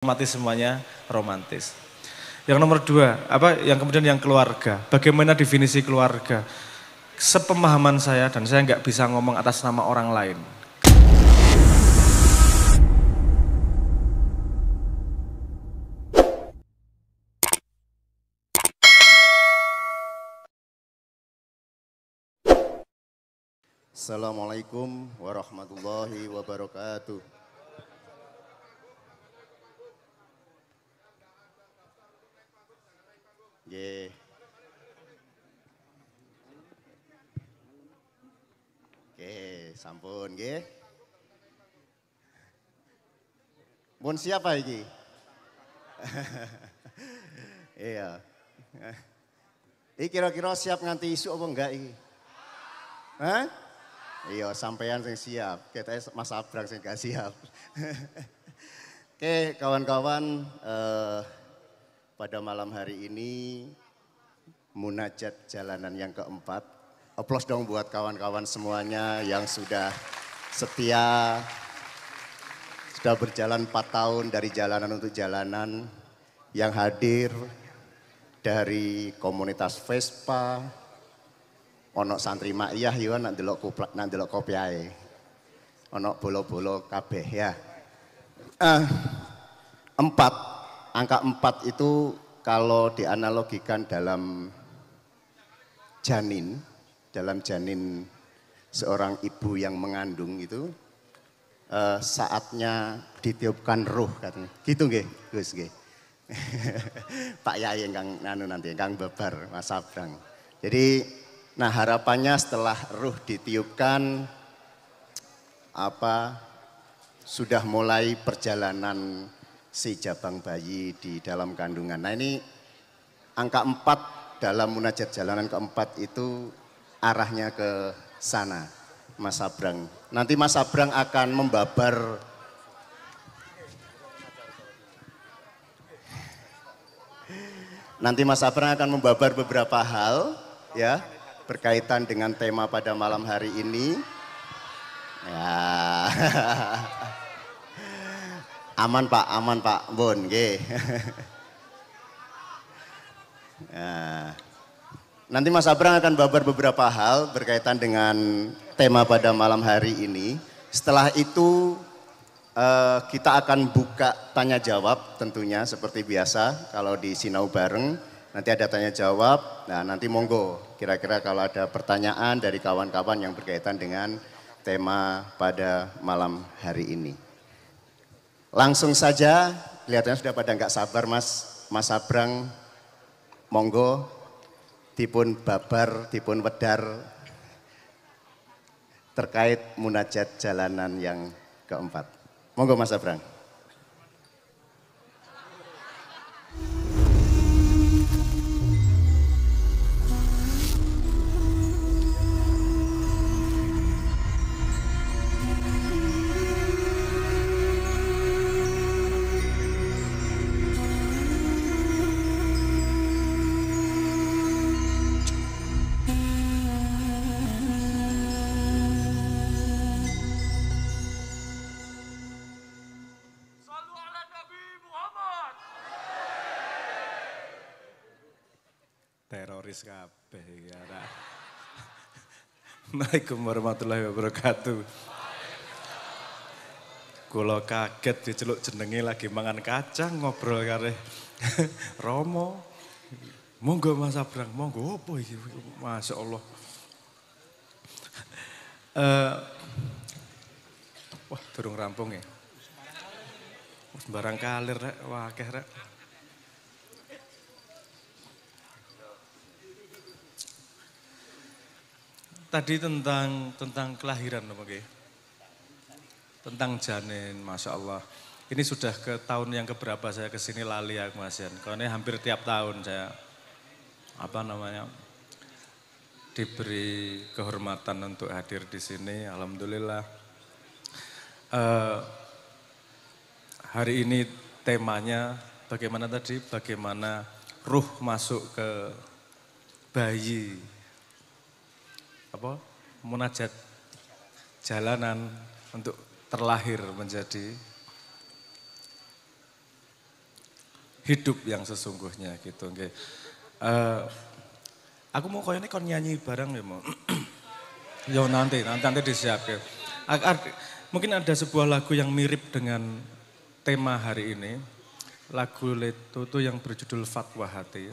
Romantis semuanya romantis. Yang nomor dua, yang kemudian yang keluarga. Bagaimana definisi keluarga? Sepemahaman saya dan saya nggak bisa ngomong atas nama orang lain. Assalamualaikum warahmatullahi wabarakatuh. Nggih. Oke, sampun nggih. Mun siapa iki? Iya. Iki kira-kira siap nganti isu apa enggak iki? Hah? Iya, sampean sing siap. Kita Mas Abrang sing gak siap. Oke, kawan-kawan, pada malam hari ini munajat jalanan yang keempat. Aplaus dong buat kawan-kawan semuanya yang sudah setia, sudah berjalan 4 tahun dari jalanan untuk jalanan, yang hadir dari komunitas Vespa, ono santri makyah yo nak ndelok kopi ae. Ono bolo-bolo kabeh ya. Angka 4 itu kalau dianalogikan dalam janin seorang ibu yang mengandung itu saatnya ditiupkan ruh katanya. Gitu nggih, Gus nggih. Pak Yai Kang nanti Kang Babar Mas Abrang. Jadi harapannya setelah ruh ditiupkan sudah mulai perjalanan si jabang bayi di dalam kandungan. Nah ini angka 4 dalam munajat jalanan keempat itu arahnya ke sana, Mas Abrang. Nanti Mas Abrang akan membabar beberapa hal ya berkaitan dengan tema pada malam hari ini. Ya. Aman Pak, Bon, nggih. Nah, nanti Mas Abrang akan babar beberapa hal berkaitan dengan tema pada malam hari ini. Setelah itu kita akan buka tanya jawab tentunya seperti biasa kalau di Sinau Bareng. Nanti ada tanya jawab, nah nanti monggo kira-kira kalau ada pertanyaan dari kawan-kawan yang berkaitan dengan tema pada malam hari ini. Langsung saja, kelihatannya sudah pada nggak sabar Mas Abrang, monggo dipun babar, dipun wedar terkait munajat jalanan yang keempat. Monggo Mas Abrang. Teroris kabeh ya. Assalamualaikum warahmatullahi wabarakatuh. Kula kaget diceluk jenenge lagi mangan kacang ngobrol kare Romo. Monggo Mas Abrang, monggo apa iki? Masya Allah. Wah, durung rampung ya. Sembarang kalir rek, wah akeh rek. Tadi tentang kelahiran, okay? Tentang janin, Masya Allah. Ini sudah ke tahun yang keberapa saya kesini lali ya Mas Yan. Karena hampir tiap tahun saya diberi kehormatan untuk hadir di sini. Alhamdulillah. Hari ini temanya bagaimana tadi? Bagaimana ruh masuk ke bayi. Munajat jalanan untuk terlahir menjadi hidup yang sesungguhnya gitu. Okay. Aku mau koyo ini kon nyanyi bareng ya mau. Yo nanti disiapkan. Mungkin ada sebuah lagu yang mirip dengan tema hari ini. Lagu Leto itu yang berjudul Fatwa Hati.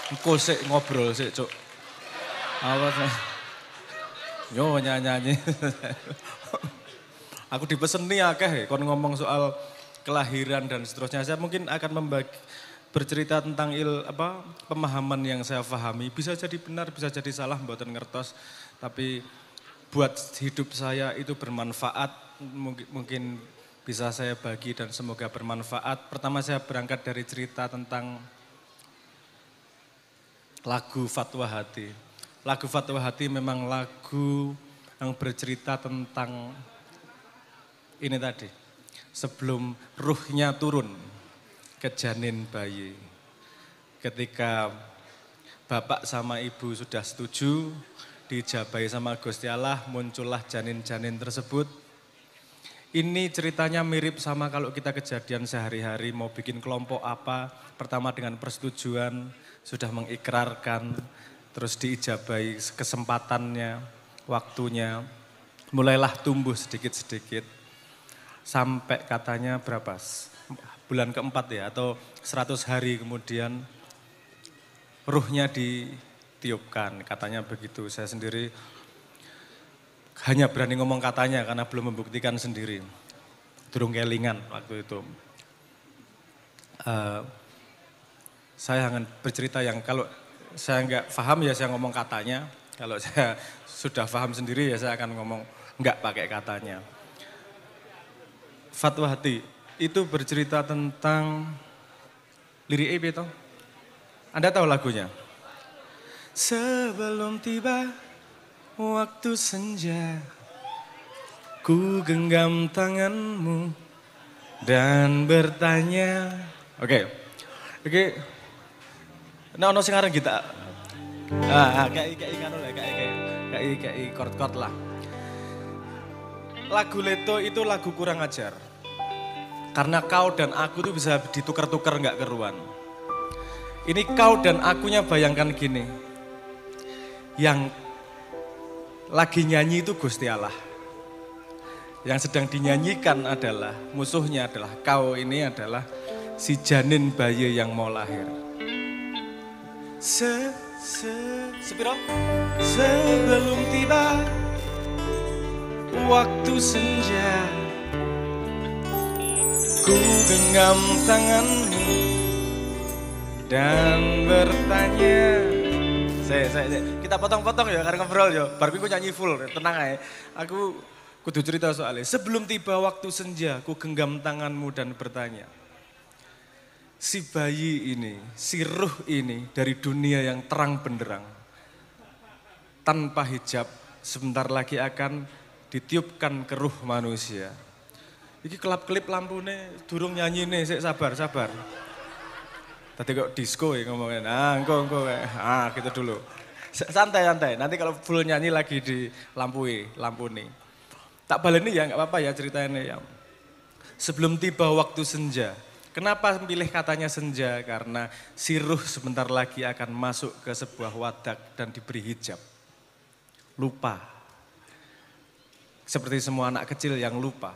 Engko sik ngobrol sik, Cuk. Awas. Yo nyanyi. Aku dipeseni akeh kon ngomong soal kelahiran dan seterusnya. Saya mungkin akan bercerita tentang pemahaman yang saya pahami. Bisa jadi benar, bisa jadi salah, mboten ngertos. Tapi buat hidup saya itu bermanfaat, mungkin bisa saya bagi dan semoga bermanfaat. Pertama saya berangkat dari cerita tentang lagu Fatwa Hati. Lagu Fatwa Hati memang lagu yang bercerita tentang ini tadi. Sebelum ruhnya turun ke janin bayi. Ketika bapak sama ibu sudah setuju, dijabahi sama Gusti Allah, muncullah janin-janin tersebut. Ini ceritanya mirip sama kalau kita kejadian sehari-hari mau bikin kelompok apa, pertama dengan persetujuan, sudah mengikrarkan, terus diijabahi kesempatannya, waktunya, mulailah tumbuh sedikit-sedikit. Sampai katanya berapa? Bulan keempat ya atau 100 hari kemudian ruhnya ditiupkan, katanya begitu. Saya sendiri hanya berani ngomong katanya karena belum membuktikan sendiri. Durung kelingan waktu itu. Saya akan bercerita yang kalau saya nggak paham ya saya ngomong katanya. Kalau saya sudah paham sendiri ya saya akan ngomong nggak pakai katanya. Fatwa Hati itu bercerita tentang lirik itu. Anda tahu lagunya? Sebelum tiba waktu senja, ku genggam tanganmu dan bertanya. Oke. Nah, ono sing aran kita. Kayak chord lah. Lagu Leto itu lagu kurang ajar. Karena kau dan aku tuh bisa ditukar-tukar nggak keruan. Ini kau dan akunya bayangkan gini. Yang lagi nyanyi itu Gusti Allah. Yang sedang dinyanyikan adalah, musuhnya adalah kau ini adalah si janin bayi yang mau lahir. Sepiro? Sebelum tiba waktu senja, ku genggam tanganmu dan bertanya. Kita potong-potong ya karena ngobrol ya. Baru aku nyanyi full, tenang aja. Aku kudu cerita soalnya. Sebelum tiba waktu senja, ku genggam tanganmu dan bertanya. Si bayi ini, si ruh ini dari dunia yang terang benderang. Tanpa hijab, sebentar lagi akan ditiupkan ke ruh manusia. Iki kelap-kelip lampune durung nyanyi nih, sabar. Tadi kok disco ya ngomongin, engko gitu dulu. Santai, nanti kalau full nyanyi lagi di lampu nih. Tak baleni ya, nggak apa-apa ya ceritanya ya. Sebelum tiba waktu senja, kenapa pilih katanya senja? Karena si ruh sebentar lagi akan masuk ke sebuah wadak dan diberi hijab. Lupa. Seperti semua anak kecil yang lupa.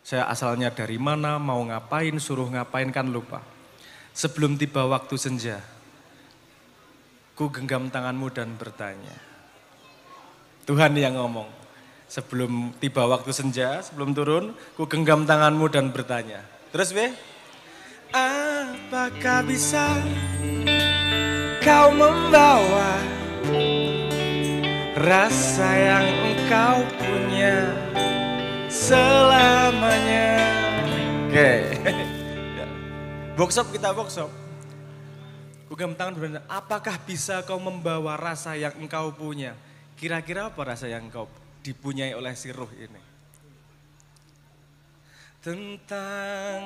Saya asalnya dari mana, mau ngapain, suruh ngapain kan lupa. Sebelum tiba waktu senja, ku genggam tanganmu dan bertanya. Tuhan yang ngomong, sebelum tiba waktu senja, sebelum turun, ku genggam tanganmu dan bertanya. Terus apakah bisa kau membawa rasa yang engkau punya selamanya? Oke. Kita workshop. Ku genggam tangan bertanya, apakah bisa kau membawa rasa yang engkau punya? Kira-kira apa rasa yang engkau dipunyai oleh si ruh ini? Tentang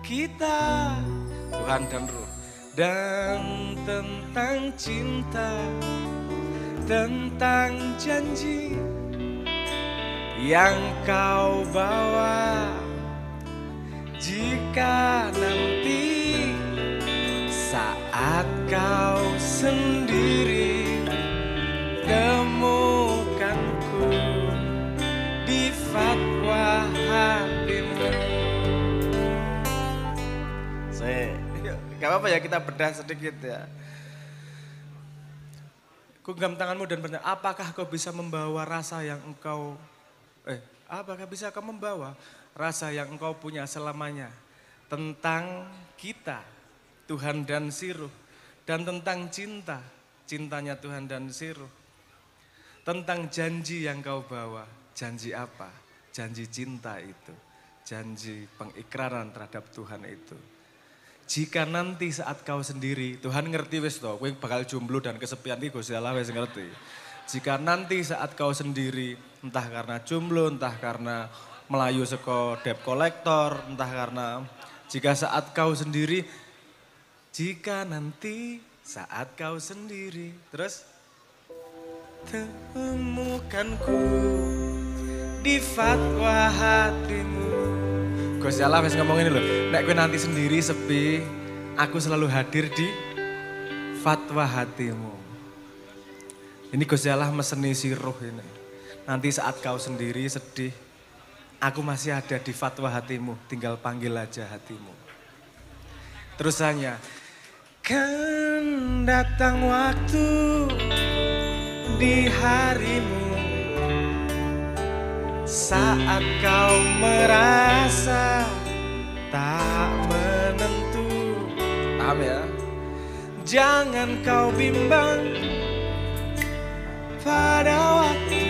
kita, Tuhan dan ruh. Dan tentang cinta, tentang janji yang kau bawa. Jika jika nanti saat kau sendiri temukanku di fatwa hatimu. Gak apa-apa ya, kita bedah sedikit ya. Ku genggam tanganmu dan bertanya, apakah kau bisa membawa rasa yang engkau apakah bisa kau membawa rasa yang engkau punya selamanya tentang kita, Tuhan dan si Ruh, dan tentang cinta, cintanya Tuhan dan si Ruh, tentang janji yang kau bawa. Janji apa? Janji cinta itu, janji pengikraran terhadap Tuhan itu. Jika nanti saat kau sendiri, Tuhan ngerti wis toh, kowe bakal jomblo dan kesepian iki Gusti Allah wis ngerti. Jika nanti saat kau sendiri, entah karena jomblo, entah karena melayu saka debt collector, entah karena jika saat kau sendiri, jika nanti saat kau sendiri, terus temukanku di fatwa hatimu. Gusti Allah wis ngomong ini loh, nek kowe nanti sendiri sepi, aku selalu hadir di fatwa hatimu. Ini Gusti Allah meseni si Ruh ini. Nanti saat kau sendiri sedih, aku masih ada di fatwa hatimu, tinggal panggil aja hatimu. Terusannya, kan datang waktu di harimu saat kau merasa tak menentu. Paham ya? Jangan kau bimbang pada waktu,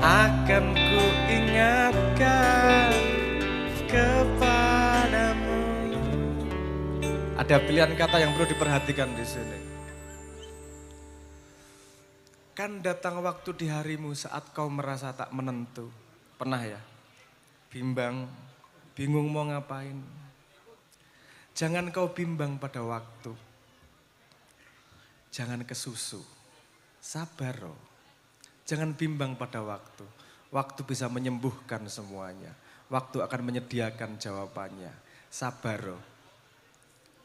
akan ku ingatkan kepadamu. Ada pilihan kata yang perlu diperhatikan di sini. Kan datang waktu di harimu saat kau merasa tak menentu. Pernah ya? Bimbang, bingung mau ngapain. Jangan kau bimbang pada waktu. Jangan kesusu. Sabar loh. Jangan bimbang pada waktu. Waktu bisa menyembuhkan semuanya. Waktu akan menyediakan jawabannya. Sabar loh.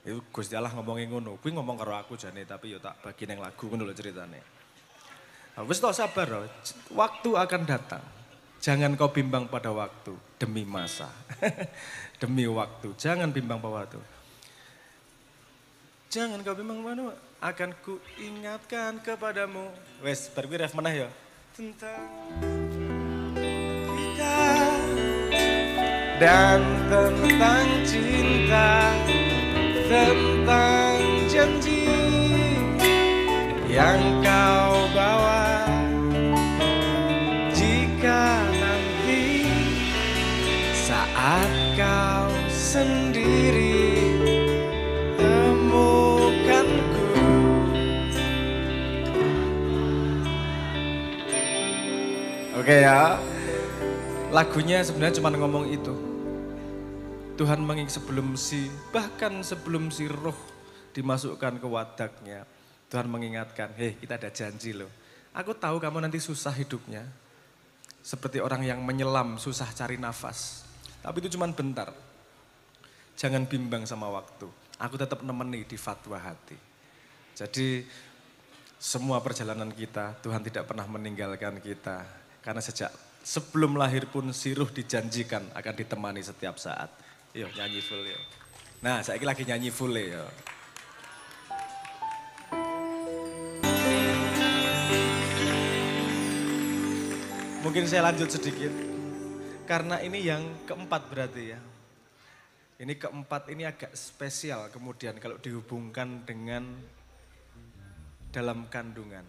Itu Gusti Allah ngomongin ngono. Kuwi ngomong karo aku jane tapi yo tak bagi nang lagu ngono lho ceritane. Wis toh sabar, waktu akan datang. Jangan kau bimbang pada waktu demi masa. Demi waktu, jangan bimbang pada waktu. Jangan kau bimbang pada waktu, akan ku ingatkan kepadamu. Wes, berwi ref mana ya? Tentang kita dan tentang cinta, tentang janji yang kau bawa. Jika nanti saat kau sendiri temukanku. Oke ya, lagunya sebenarnya cuma ngomong itu. Tuhan bahkan sebelum si Ruh dimasukkan ke wadaknya, Tuhan mengingatkan, hei kita ada janji loh. Aku tahu kamu nanti susah hidupnya. Seperti orang yang menyelam, susah cari nafas. Tapi itu cuma bentar. Jangan bimbang sama waktu. Aku tetap nemeni di fatwa hati. Jadi semua perjalanan kita, Tuhan tidak pernah meninggalkan kita. Karena sejak sebelum lahir pun si Ruh dijanjikan akan ditemani setiap saat. Yuk nyanyi full yuk. Nah saya lagi nyanyi full ya. Mungkin saya lanjut sedikit, karena ini yang keempat berarti ya. Ini keempat ini agak spesial kemudian kalau dihubungkan dengan dalam kandungan.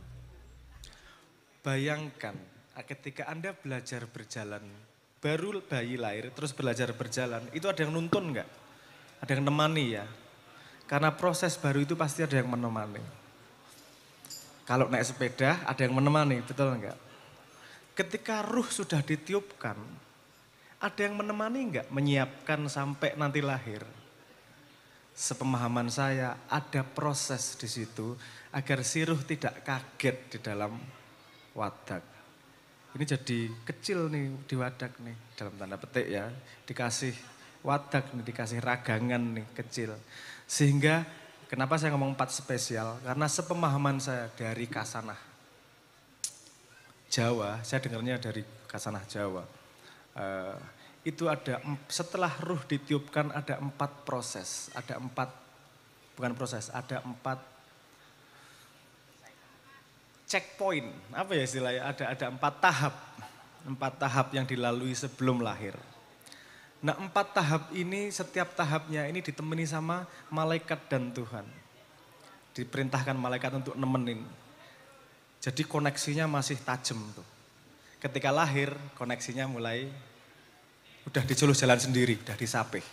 Bayangkan ketika Anda belajar berjalan, baru bayi lahir terus belajar berjalan, itu ada yang nuntun enggak? Ada yang nemani ya? Karena proses baru itu pasti ada yang menemani. Kalau naik sepeda ada yang menemani, betul enggak? Ketika ruh sudah ditiupkan, ada yang menemani enggak? Menyiapkan sampai nanti lahir. Sepemahaman saya ada proses di situ agar si ruh tidak kaget di dalam wadak. ini jadi kecil nih di wadak nih, dalam tanda petik ya, dikasih wadak nih, dikasih ragangan nih kecil. Sehingga kenapa saya ngomong 4 spesial, karena sepemahaman saya dari Kasanah Jawa, saya dengarnya dari Kasanah Jawa. Itu ada, setelah ruh ditiupkan ada 4 proses, ada 4, bukan proses, ada 4 checkpoint, apa ya istilahnya, ada 4 tahap. 4 tahap yang dilalui sebelum lahir. Nah 4 tahap ini, setiap tahapnya ini ditemani sama malaikat dan Tuhan. Diperintahkan malaikat untuk nemenin. Jadi koneksinya masih tajam tuh. Ketika lahir koneksinya mulai, udah disuruh jalan sendiri, udah disapih.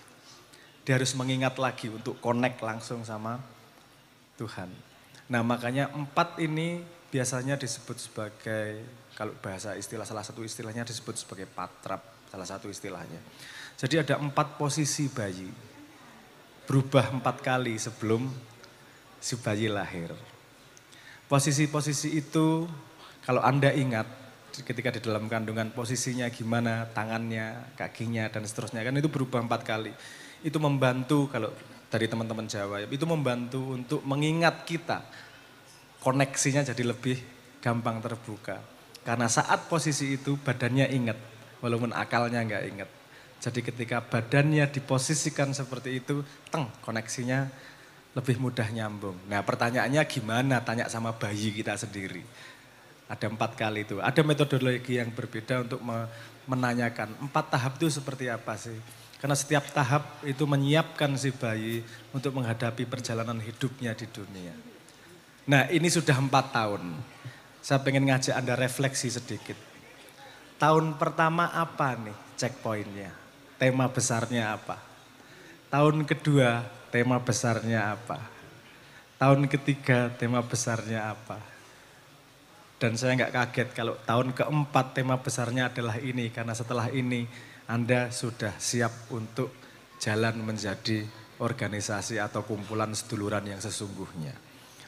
Dia harus mengingat lagi untuk connect langsung sama Tuhan. Nah makanya 4 ini biasanya disebut sebagai, kalau bahasa istilah, salah satu istilahnya disebut sebagai patrap, salah satu istilahnya. Jadi ada 4 posisi bayi, berubah 4 kali sebelum si bayi lahir. Posisi-posisi itu kalau Anda ingat, ketika di dalam kandungan posisinya gimana, tangannya, kakinya dan seterusnya, kan itu berubah 4 kali. Itu membantu, kalau dari teman-teman Jawa, itu membantu untuk mengingat kita. Koneksinya jadi lebih gampang terbuka. Karena saat posisi itu badannya ingat, walaupun akalnya enggak ingat. Jadi ketika badannya diposisikan seperti itu, koneksinya lebih mudah nyambung. Nah pertanyaannya gimana, tanya sama bayi kita sendiri. Ada 4 kali itu, ada metodologi yang berbeda untuk menanyakan 4 tahap itu seperti apa sih. Karena setiap tahap itu menyiapkan si bayi untuk menghadapi perjalanan hidupnya di dunia. Nah ini sudah 4 tahun, saya pengen ngajak Anda refleksi sedikit. Tahun pertama apa nih checkpointnya, tema besarnya apa? Tahun kedua tema besarnya apa? Tahun ketiga tema besarnya apa? Dan saya nggak kaget kalau tahun keempat tema besarnya adalah ini, karena setelah ini Anda sudah siap untuk jalan menjadi organisasi atau kumpulan seduluran yang sesungguhnya.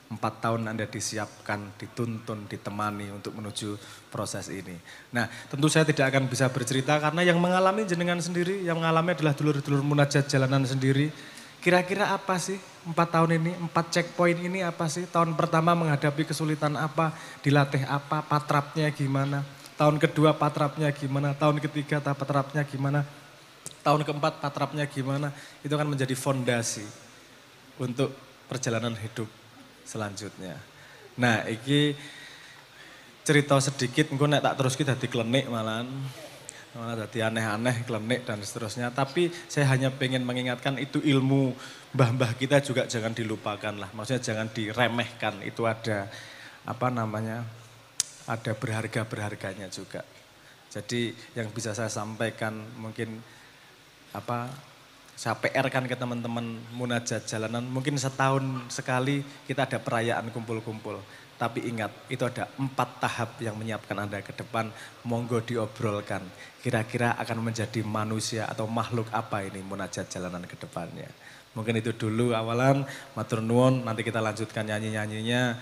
4 tahun Anda disiapkan, dituntun, ditemani untuk menuju proses ini. Nah tentu saya tidak akan bisa bercerita karena yang mengalami jenengan sendiri, yang mengalami adalah dulur-dulur munajat jalanan sendiri. Kira-kira apa sih 4 tahun ini, 4 checkpoint ini apa sih? Tahun pertama menghadapi kesulitan apa, dilatih apa, patrapnya gimana. Tahun kedua patrapnya gimana, tahun ketiga patrapnya gimana. Tahun keempat patrapnya gimana, itu akan menjadi fondasi untuk perjalanan hidup selanjutnya. Nah, iki cerita sedikit, engko nek tak terus kita diklenik malah dadi aneh-aneh, klenik dan seterusnya. Tapi saya hanya pengen mengingatkan itu ilmu mbah-mbah kita juga jangan dilupakan lah. Maksudnya jangan diremehkan, itu ada ada berharga-berharganya juga. Jadi yang bisa saya sampaikan mungkin saya PR-kan ke teman-teman munajat jalanan, mungkin setahun sekali kita ada perayaan kumpul-kumpul. Tapi ingat, itu ada 4 tahap yang menyiapkan Anda ke depan, monggo diobrolkan. Kira-kira akan menjadi manusia atau makhluk apa ini munajat jalanan ke depannya. Mungkin itu dulu awalan, matur nuwun, nanti kita lanjutkan nyanyi-nyanyinya.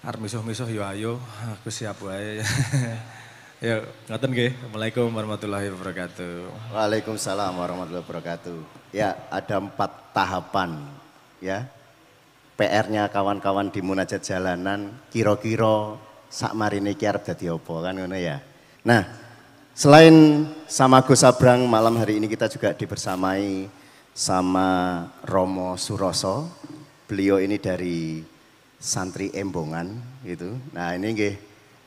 Arep misuh-misuh yo ayo, aku siap wae. Ya, ngoten nggih. Assalamualaikum warahmatullahi wabarakatuh. Waalaikumsalam warahmatullahi wabarakatuh. Ya, ada 4 tahapan ya. PR-nya kawan-kawan di munajat jalanan, kira-kira sak marine iki arep dadi apa kan ngono ya. Nah, selain sama Gus Sabrang, malam hari ini kita juga dibersamai sama Romo Suroso. Beliau ini dari santri Embongan gitu. Nah, ini nggih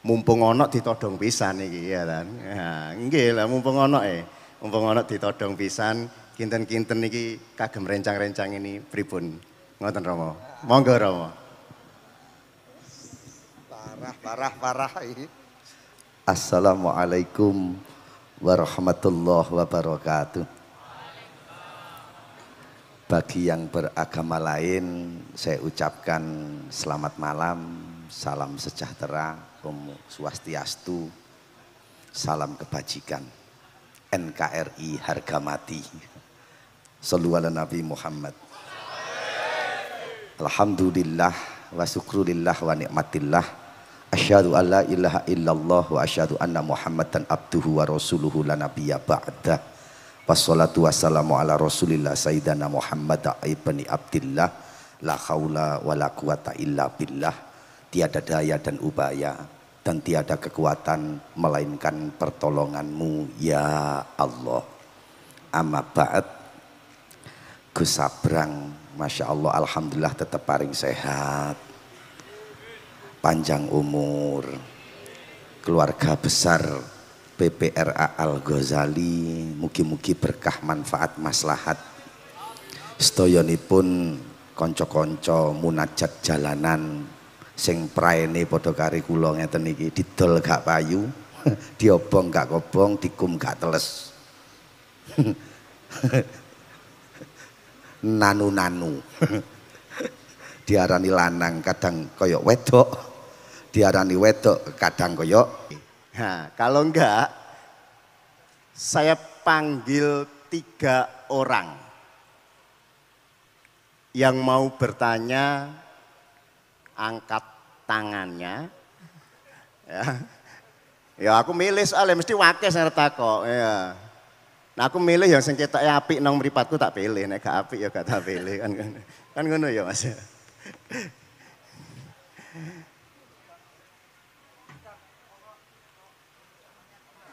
mumpung ono ditodong pisan iki ya kan. Nah, nggih lah mumpung ono ditodong pisan, kinten-kinten iki kagem rencang-rencang ini pripun. Ngoten Romo. Monggo Romo. Parah ini. Assalamualaikum warahmatullahi wabarakatuh. Bagi yang beragama lain, saya ucapkan selamat malam, salam sejahtera, Om Swastiastu, salam kebajikan, NKRI harga mati. Shallu ala Nabi Muhammad. Alhamdulillah wa syukrulillah wa nikmatillah. Asyhadu an la ilaha illallah wa asyhadu anna Muhammadan abduhu wa rasuluhu la nabiyya ba'dah. Wassalatu wassalamu ala Rasulillah sayyidina Muhammad ibni Abdillah. La haula wa la quwata illa billah. Tiada daya dan upaya dan tiada kekuatan melainkan pertolonganmu ya Allah. Amma ba'd. Gus Sabrang, Masya Allah, alhamdulillah tetap paling sehat, panjang umur, keluarga besar PPRA Al Ghazali, mugi-mugi berkah manfaat maslahat. Sedayonipun konco-konco munajat jalanan sing praene padha kari kula ngeten iki, didol gak payu, diobong gak kobong, dikum gak teles. Nanu-nanu. Diarani lanang kadang koyok wedok, diarani wedok kadang koyok. Nah, kalau enggak, saya panggil 3 orang yang mau bertanya, angkat tangannya. Ya aku milih soalnya mesti wakil saya takok. Ya. Nah aku milih yang sing ketok apik nang mripatku tak pilih, nek gak apik ya gak tak pilih kan. Kan ngono ya Mas.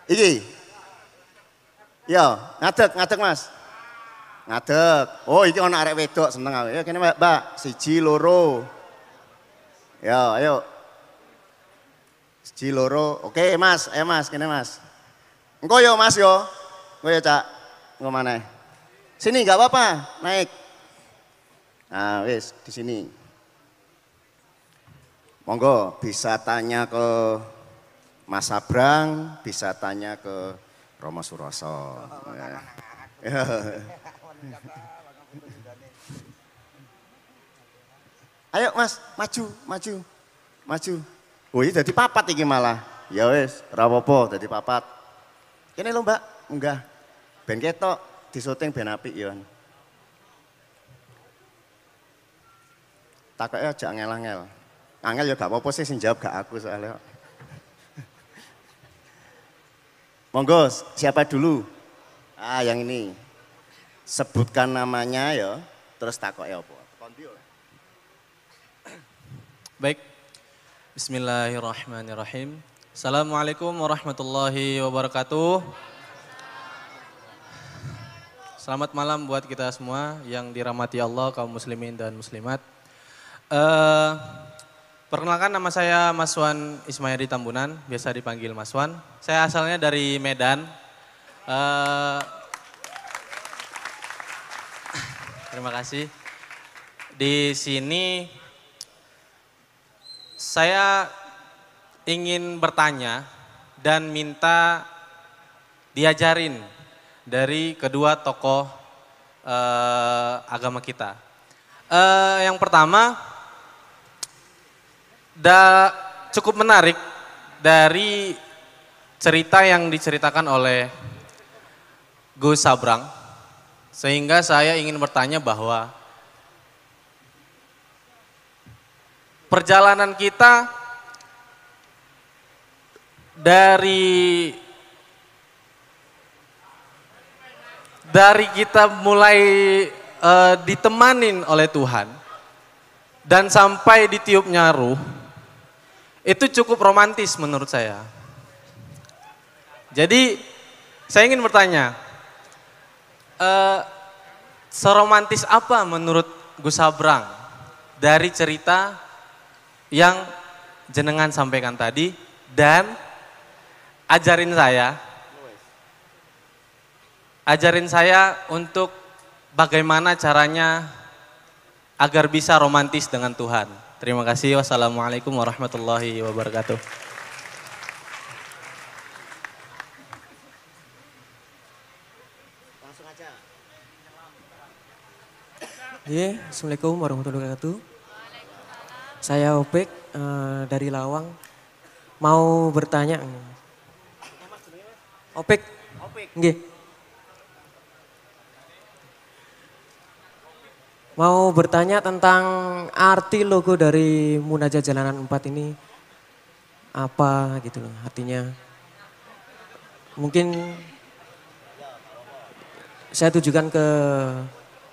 Iki. Yo, ngadeg Mas. Ngadeg. Oh, iki ana arek wedok seneng aku. Ya kene Mbak, 1 2. Yo, ayo. 1 2. Oke, Mas. Ayo Mas, kene Mas. Engko yo Mas yo. Engko yo Cak. Engko maneh. Sini enggak apa-apa, naik. Nah, wis di sini. Monggo bisa tanya ke Mas Sabrang, bisa tanya ke Romo Suroso. Ya. Ayo Mas, maju. Oh iya dadi papat iki malah. Ya wis, ora apa-apa dadi papat. Kene lho Mbak, munggah. Ben ketok disuting ben apik ya. Takoke aja ngel-ngel. Angel ya gak apa-apa sih sing jawab gak aku soalnya. Monggo, siapa dulu? Ah, yang ini. Sebutkan namanya ya, terus takoke apa? Baik. Bismillahirrahmanirrahim. Assalamualaikum warahmatullahi wabarakatuh. Selamat malam buat kita semua yang dirahmati Allah, kaum muslimin dan muslimat. Perkenalkan, nama saya Mas Wan Ismayadi Tambunan, biasa dipanggil Mas Wan. Saya asalnya dari Medan. Terima kasih. Di sini saya ingin bertanya dan minta diajarin dari kedua tokoh agama kita. Yang pertama, cukup menarik dari cerita yang diceritakan oleh Gus Sabrang, sehingga saya ingin bertanya bahwa perjalanan kita dari kita mulai ditemanin oleh Tuhan dan sampai ditiupnya ruh, itu cukup romantis menurut saya. Jadi saya ingin bertanya, seromantis apa menurut Gus Sabrang dari cerita yang jenengan sampaikan tadi, dan ajarin saya untuk bagaimana caranya agar bisa romantis dengan Tuhan. Terima kasih. Wassalamualaikum warahmatullahi wabarakatuh. Langsung aja. Iya, Assalamualaikum warahmatullahi wabarakatuh. Saya Opik dari Lawang. Mau bertanya. Opik. Nggih. Mau bertanya tentang arti logo dari Munajat Jalanan 4 ini. apa gitu loh artinya. Mungkin saya tujukan ke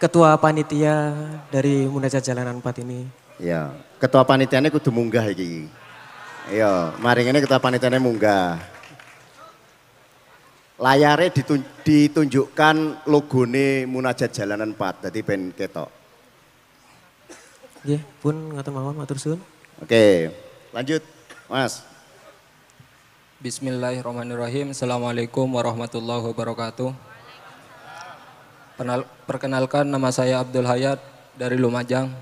ketua panitia dari Munajat Jalanan 4 ini. Ya, ketua panitianya kudu munggah iki. Iya, mari ini ketua panitianya munggah. Layarnya ditunjukkan logone Munajat Jalanan 4, jadi ben ketok. Nggih, pun ngatur mawon matur suwun. Oke, lanjut Mas. Bismillahirrahmanirrahim. Assalamualaikum warahmatullahi wabarakatuh. Perkenalkan, nama saya Abdul Hayat dari Lumajang.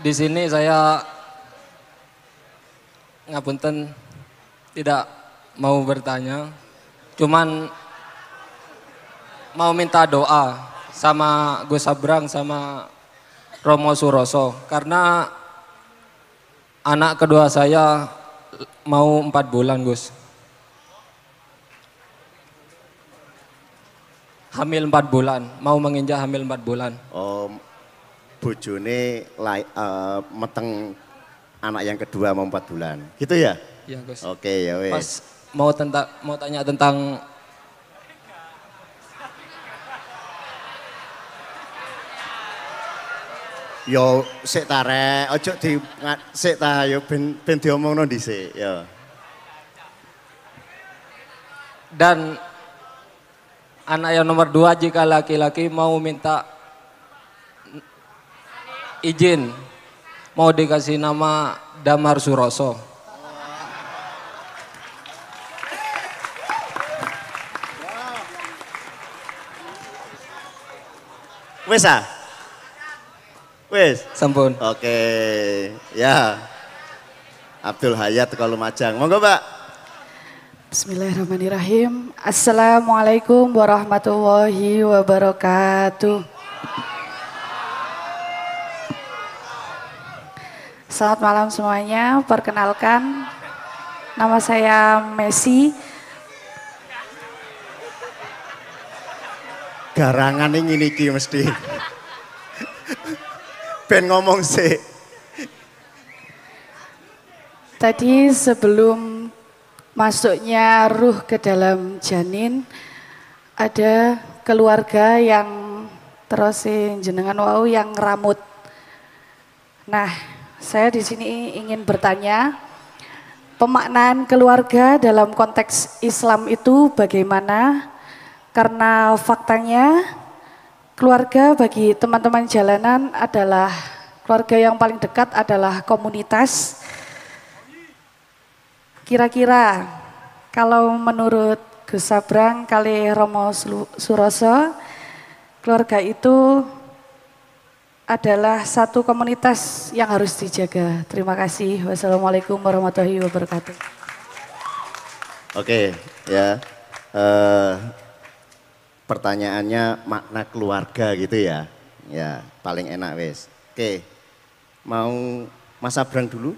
Di sini saya ngapunten tidak mau bertanya, cuman mau minta doa sama Gus Sabrang sama Romo Suroso karena anak kedua saya mau 4 bulan, Gus. Hamil 4 bulan, mau menginjak hamil 4 bulan. Oh, bojone meteng anak yang kedua mau 4 bulan. Gitu ya? Iya, Gus. Oke, ya wes. Pas mau tanya tentang Yo sik ta rek, ojo di sik ta yo ben diomongno dhisik ya. dan anak yang nomor 2 jika laki-laki mau minta izin mau dikasih nama Damar Suroso. Wes ah? Wes. Sampun. Oke, ya. Abdul Hayat kalau Lumajang. Monggo, Mbak. Bismillahirrahmanirrahim. Assalamualaikum warahmatullahi wabarakatuh. Selamat malam semuanya. Perkenalkan, nama saya Messi. Garangan ini iki mesti. Ben ngomong sih. Tadi sebelum masuknya ruh ke dalam janin, ada keluarga yang terusin jenengan wau yang ngeramut. Nah, saya di sini ingin bertanya, pemaknaan keluarga dalam konteks Islam itu bagaimana? Karena faktanya keluarga bagi teman-teman jalanan adalah keluarga yang paling dekat adalah komunitas. Kira-kira kalau menurut Gus Sabrang kali Romo Suroso, keluarga itu adalah satu komunitas yang harus dijaga. Terima kasih. Wassalamualaikum warahmatullahi wabarakatuh. Oke, ya. Pertanyaannya makna keluarga gitu ya. Ya, paling enak wes. Oke. Mau Mas Abrang dulu?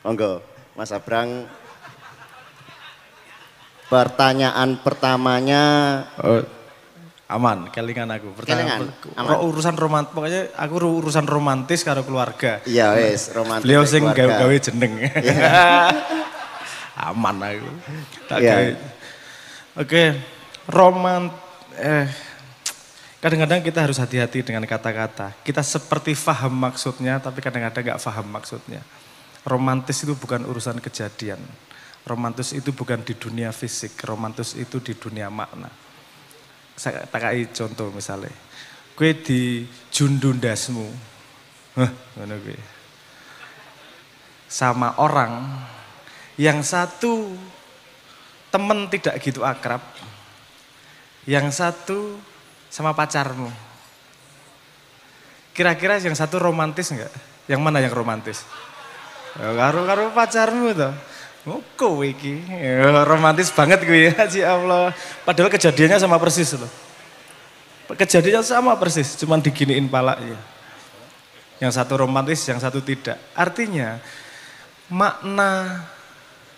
Monggo, Mas Abrang. Pertanyaan pertamanya aman, kelingan aku. Pertanyaan aman. Urusan romantis, pokoknya aku urusan romantis karo keluarga. Iya wes, romantis. Beliau sing keluarga. gawe jeneng. Aman aku. Tak Iya. gawe. Oke, kadang-kadang kita harus hati-hati dengan kata-kata. Kita seperti faham maksudnya, tapi kadang-kadang nggak faham maksudnya. Romantis itu bukan urusan kejadian. Romantis itu bukan di dunia fisik, romantis itu di dunia makna. Saya takai contoh misalnya, kue di jundundasmu, mana gue, sama orang yang satu temen tidak gitu akrab, yang satu sama pacarmu. Kira-kira yang satu romantis enggak? Yang mana yang romantis? Karo pacarmu tuh. Oh, kowe iki. Romantis banget gue ya Allah. Padahal kejadiannya sama persis loh. Kejadiannya sama persis, cuman diginiin palanya. Yang satu romantis, yang satu tidak. Artinya makna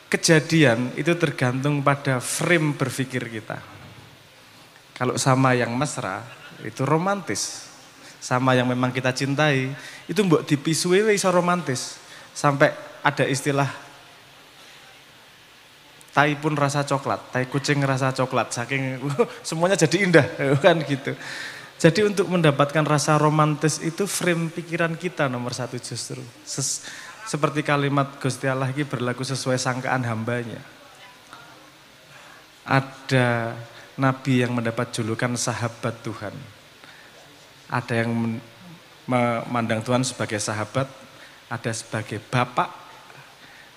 kejadian itu tergantung pada frame berpikir kita. Kalau sama yang mesra, itu romantis. Sama yang memang kita cintai, itu mbok dipisui iso romantis. Sampai ada istilah tai pun rasa coklat, tai kucing rasa coklat, saking semuanya jadi indah, kan gitu. Jadi untuk mendapatkan rasa romantis itu frame pikiran kita nomor satu justru. Seperti kalimat Gusti Allah ini berlaku sesuai sangkaan hambanya. Ada nabi yang mendapat julukan sahabat Tuhan. Ada yang memandang Tuhan sebagai sahabat, ada sebagai bapak,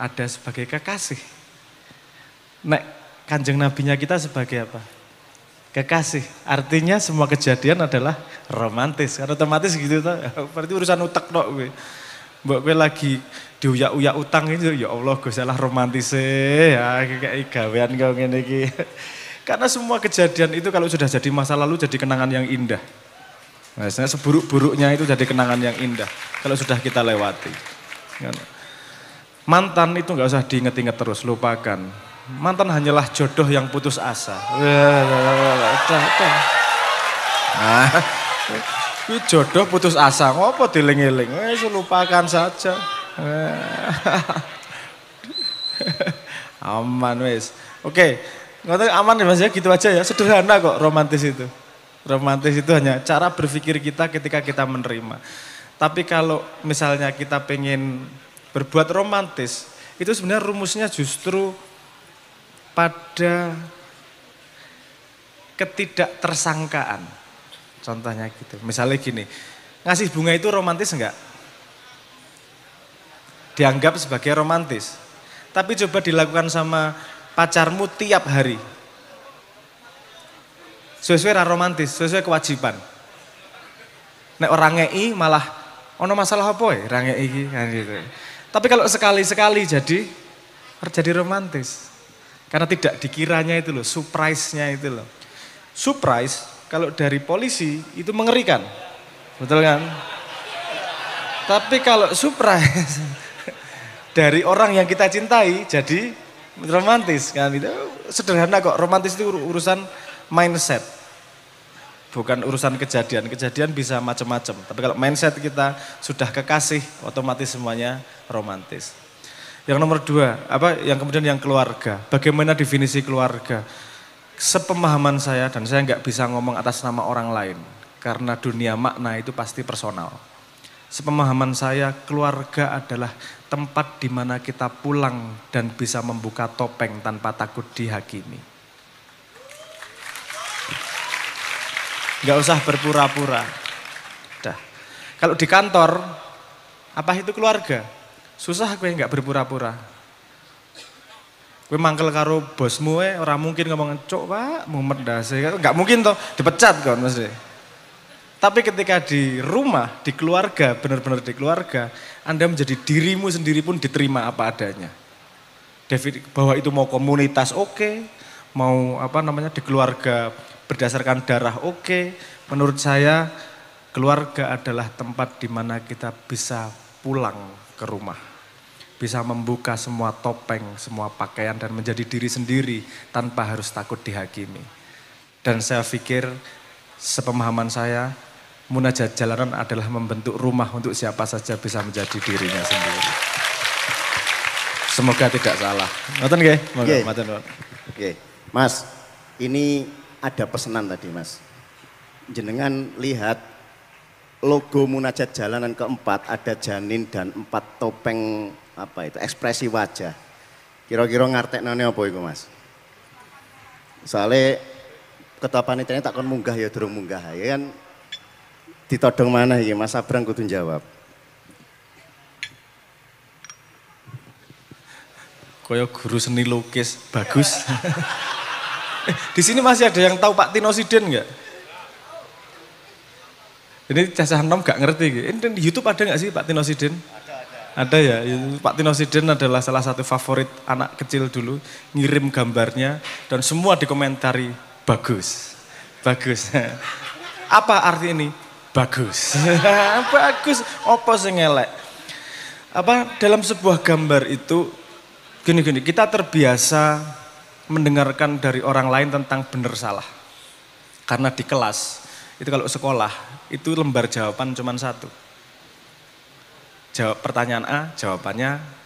ada sebagai kekasih. Nek kanjeng nabinya kita sebagai apa? Kekasih. Artinya semua kejadian adalah romantis. Karena otomatis gitu tuh. Berarti urusan utek tok gue. Mbak gue lagi diuyak-uyak utang itu, ya Allah gue salah romantis ya kayak gawean kau ngene iki. Karena semua kejadian itu kalau sudah jadi masa lalu jadi kenangan yang indah. Nah, seburuk-buruknya itu jadi kenangan yang indah kalau sudah kita lewati. Mantan itu nggak usah diinget-inget terus, lupakan. Mantan hanyalah jodoh yang putus asa. Nah, jodoh putus asa, ngopo dieling-eling? Lupakan saja. Aman wes. Oke, aman ya Mas ya, gitu aja ya. Sederhana kok romantis itu. Romantis itu hanya cara berpikir kita ketika kita menerima. Tapi kalau misalnya kita pengen berbuat romantis, itu sebenarnya rumusnya justru pada ketidaktersangkaan. Contohnya gitu. Misalnya gini, ngasih bunga itu romantis enggak? Dianggap sebagai romantis. Tapi coba dilakukan sama pacarmu tiap hari. Sesuai romantis, sesuai kewajiban. Nek orang ngei malah ono masalah apa ya orang ngei kan gitu. Tapi kalau sekali-sekali jadi romantis. Karena tidak dikiranya itu loh, surprise-nya itu loh. Surprise kalau dari polisi itu mengerikan. Betul kan? Tapi kalau surprise dari orang yang kita cintai jadi romantis kan itu. Sederhana kok, romantis itu urusan mindset. Bukan urusan kejadian. Kejadian bisa macam-macam. Tapi kalau mindset kita sudah kekasih, otomatis semuanya romantis. Yang nomor dua, yang kemudian yang keluarga. Bagaimana definisi keluarga? Sepemahaman saya, dan saya nggak bisa ngomong atas nama orang lain. Karena dunia makna itu pasti personal. Sepemahaman saya, keluarga adalah tempat di mana kita pulang dan bisa membuka topeng tanpa takut dihakimi. Nggak usah berpura-pura. Dah. Kalau di kantor, apa itu keluarga? Susah gue nggak berpura-pura. Gue mangkel karo bosmu orang mungkin ngomong, "Cok, Pak, mau mendase." Nggak mungkin toh, dipecat kan Mas. Tapi ketika di rumah, di keluarga, benar-benar di keluarga, Anda menjadi dirimu sendiri pun diterima apa adanya. Bahwa itu mau komunitas oke, mau di keluarga berdasarkan darah oke. Menurut saya keluarga adalah tempat di mana kita bisa pulang ke rumah. Bisa membuka semua topeng, semua pakaian dan menjadi diri sendiri tanpa harus takut dihakimi. Dan saya pikir sepemahaman saya, munajat jalanan adalah membentuk rumah untuk siapa saja bisa menjadi dirinya sendiri. Semoga tidak salah. Ngoten nggih? Oke. Mas, ini ada pesanan tadi Mas. Jenengan lihat logo munajat jalanan keempat ada janin dan 4 topeng ekspresi wajah. Kira-kira ngarteknane apa iku Mas? Soalnya ketua panitianya tak kon munggah ya durung munggah ya kan. Ditodong mana iki Mas Sabrang kudu jawab. Koyo guru seni lukis bagus. Di sini masih ada yang tahu Pak Tino Siden nggak? Ini Cah Nom nggak ngerti. Ini di YouTube ada nggak sih Pak Tino Siden? Ada ya. Pak Tino Siden adalah salah satu favorit anak kecil dulu. Ngirim gambarnya dan semua dikomentari bagus, bagus. Apa arti ini? Bagus, bagus. Apa sing elek? Dalam sebuah gambar itu gini-gini. Kita terbiasa mendengarkan dari orang lain tentang benar salah. Karena di kelas, itu kalau sekolah, itu lembar jawaban cuma satu. Jawab pertanyaan A, jawabannya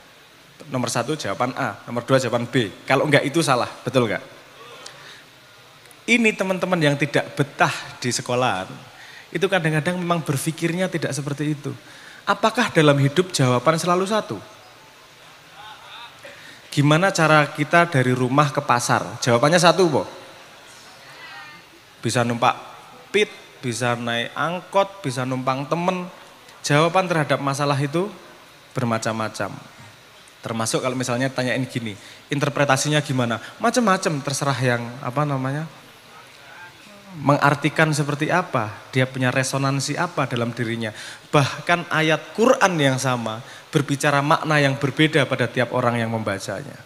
nomor 1 jawaban A, nomor 2 jawaban B. Kalau enggak itu salah, betul enggak? Ini teman-teman yang tidak betah di sekolahan, itu kadang-kadang memang berpikirnya tidak seperti itu. Apakah dalam hidup jawaban selalu satu? Gimana cara kita dari rumah ke pasar? Jawabannya satu, Bo. Bisa numpak pit, bisa naik angkot, bisa numpang temen. Jawaban terhadap masalah itu bermacam-macam. Termasuk kalau misalnya tanyain gini, interpretasinya gimana? Macam-macam, terserah yang mengartikan seperti apa, dia punya resonansi apa dalam dirinya. Bahkan ayat Quran yang sama berbicara makna yang berbeda pada tiap orang yang membacanya.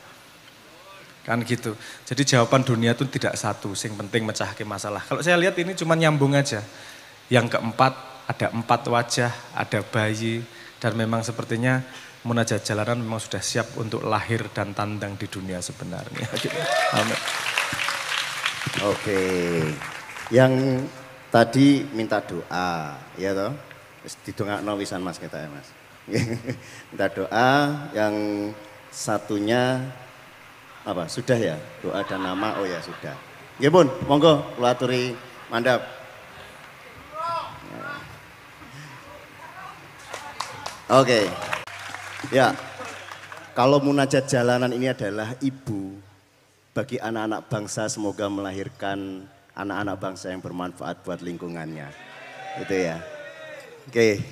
Kan gitu. Jadi jawaban dunia itu tidak satu, yang penting mecahke masalah. Kalau saya lihat ini cuma nyambung aja. Yang keempat, ada 4 wajah, ada bayi, dan memang sepertinya Munajat Jalanan memang sudah siap untuk lahir dan tandang di dunia sebenarnya. Amin. Oke. Yang tadi minta doa, ya toh? Didongakno wisan Mas kita ya Mas. Minta doa, yang satunya apa? Sudah ya? Doa dan nama, oh ya sudah. Nggih pun, monggo kula aturi mandhap. Oke. Ya. Kalau Munajat Jalanan ini adalah ibu bagi anak-anak bangsa, semoga melahirkan anak-anak bangsa yang bermanfaat buat lingkungannya. Itu ya. Oke.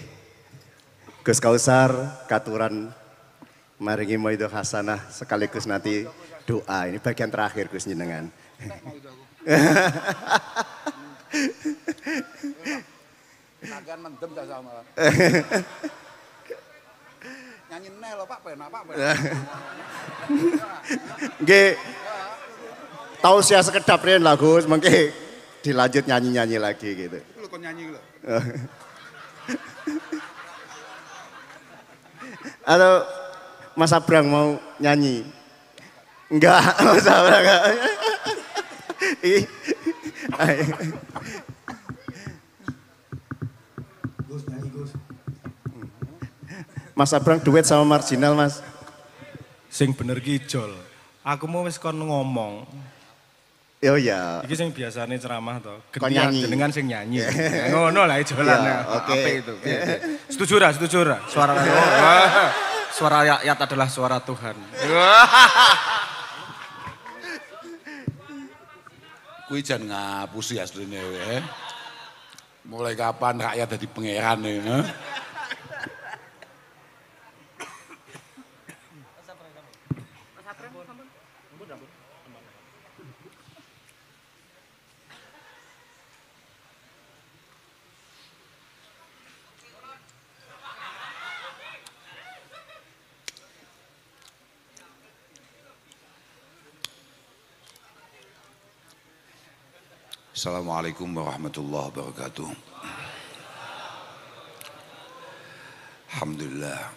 Gus Kausar, katuran maringi maido hasanah sekaligus nanti doa. Ini bagian terakhir Gus jenengan. Nagan mendem dah sama. Nyanyi nel Pak, penak Pak. Nggih. Tahu sia sekedap ren lah Gus, mengke dilanjut nyanyi-nyanyi lagi gitu. Lu kok nyanyi lho. Atau Mas Abrang mau nyanyi? Enggak, Mas Abrang enggak. Gus nyanyi Gus. Mas Abrang duet sama Marginal Mas. Sing bener ki Jol. Aku mau wis kon ngomong. Oh ya. Iki sing biasane ceramah to. Kon nyanyi. Jenengan sing nyanyi. Ngono lah Jolan. Oke. Apa itu? Setuju ra? Setuju ra? Suara rakyat adalah suara Tuhan. Kuwi jan ngapusi asline ya. Mulai kapan rakyat dadi pangeran ya? Assalamualaikum warahmatullahi wabarakatuh. Alhamdulillah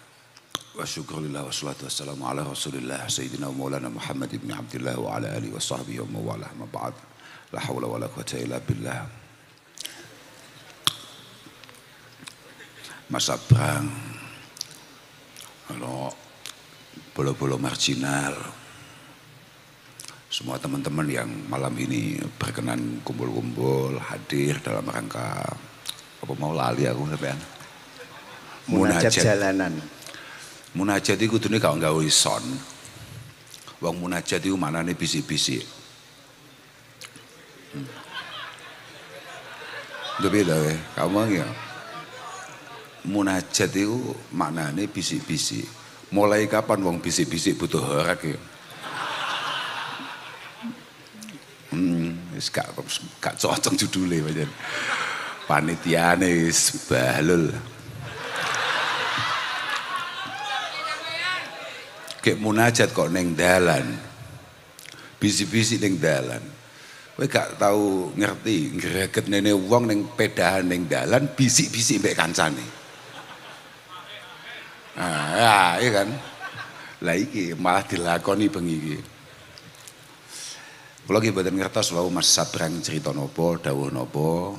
wa syukurillah wa salatu wassalamu ala rasulillah Sayyidina wa maulana Muhammad ibn Abdillah wa ala alihi wa sahbihi wa mawalah ma ba'd. La hawla wa la quwata illa billah. Mas Abrang, kalau bolo-bolo marginal, semua teman-teman yang malam ini berkenan kumpul-kumpul hadir dalam rangka apa mau lali aku sampean Munajat Jalanan. Munajat itu kudune gak nggawe son. Wong munajat itu manane bisik-bisik. Nggak beda ya, kamu ya. Munajat itu maknane bisik-bisik. Mulai kapan wong bisik-bisik butuh horak ya? Gak cocok judulnya pancen. Panitiane wis bahlul. Kayak munajat kok neng dalan. Bisik-bisik neng dalan. Kowe gak tahu ngerti greget nene wong neng pedahan neng dalan bisik-bisik mbek kancane. Ah, iya kan? Lah iki malah dilakoni bengi iki. Kula nggih mboten ngertos wau Mas Sabrang cerita napa, dawuh napa,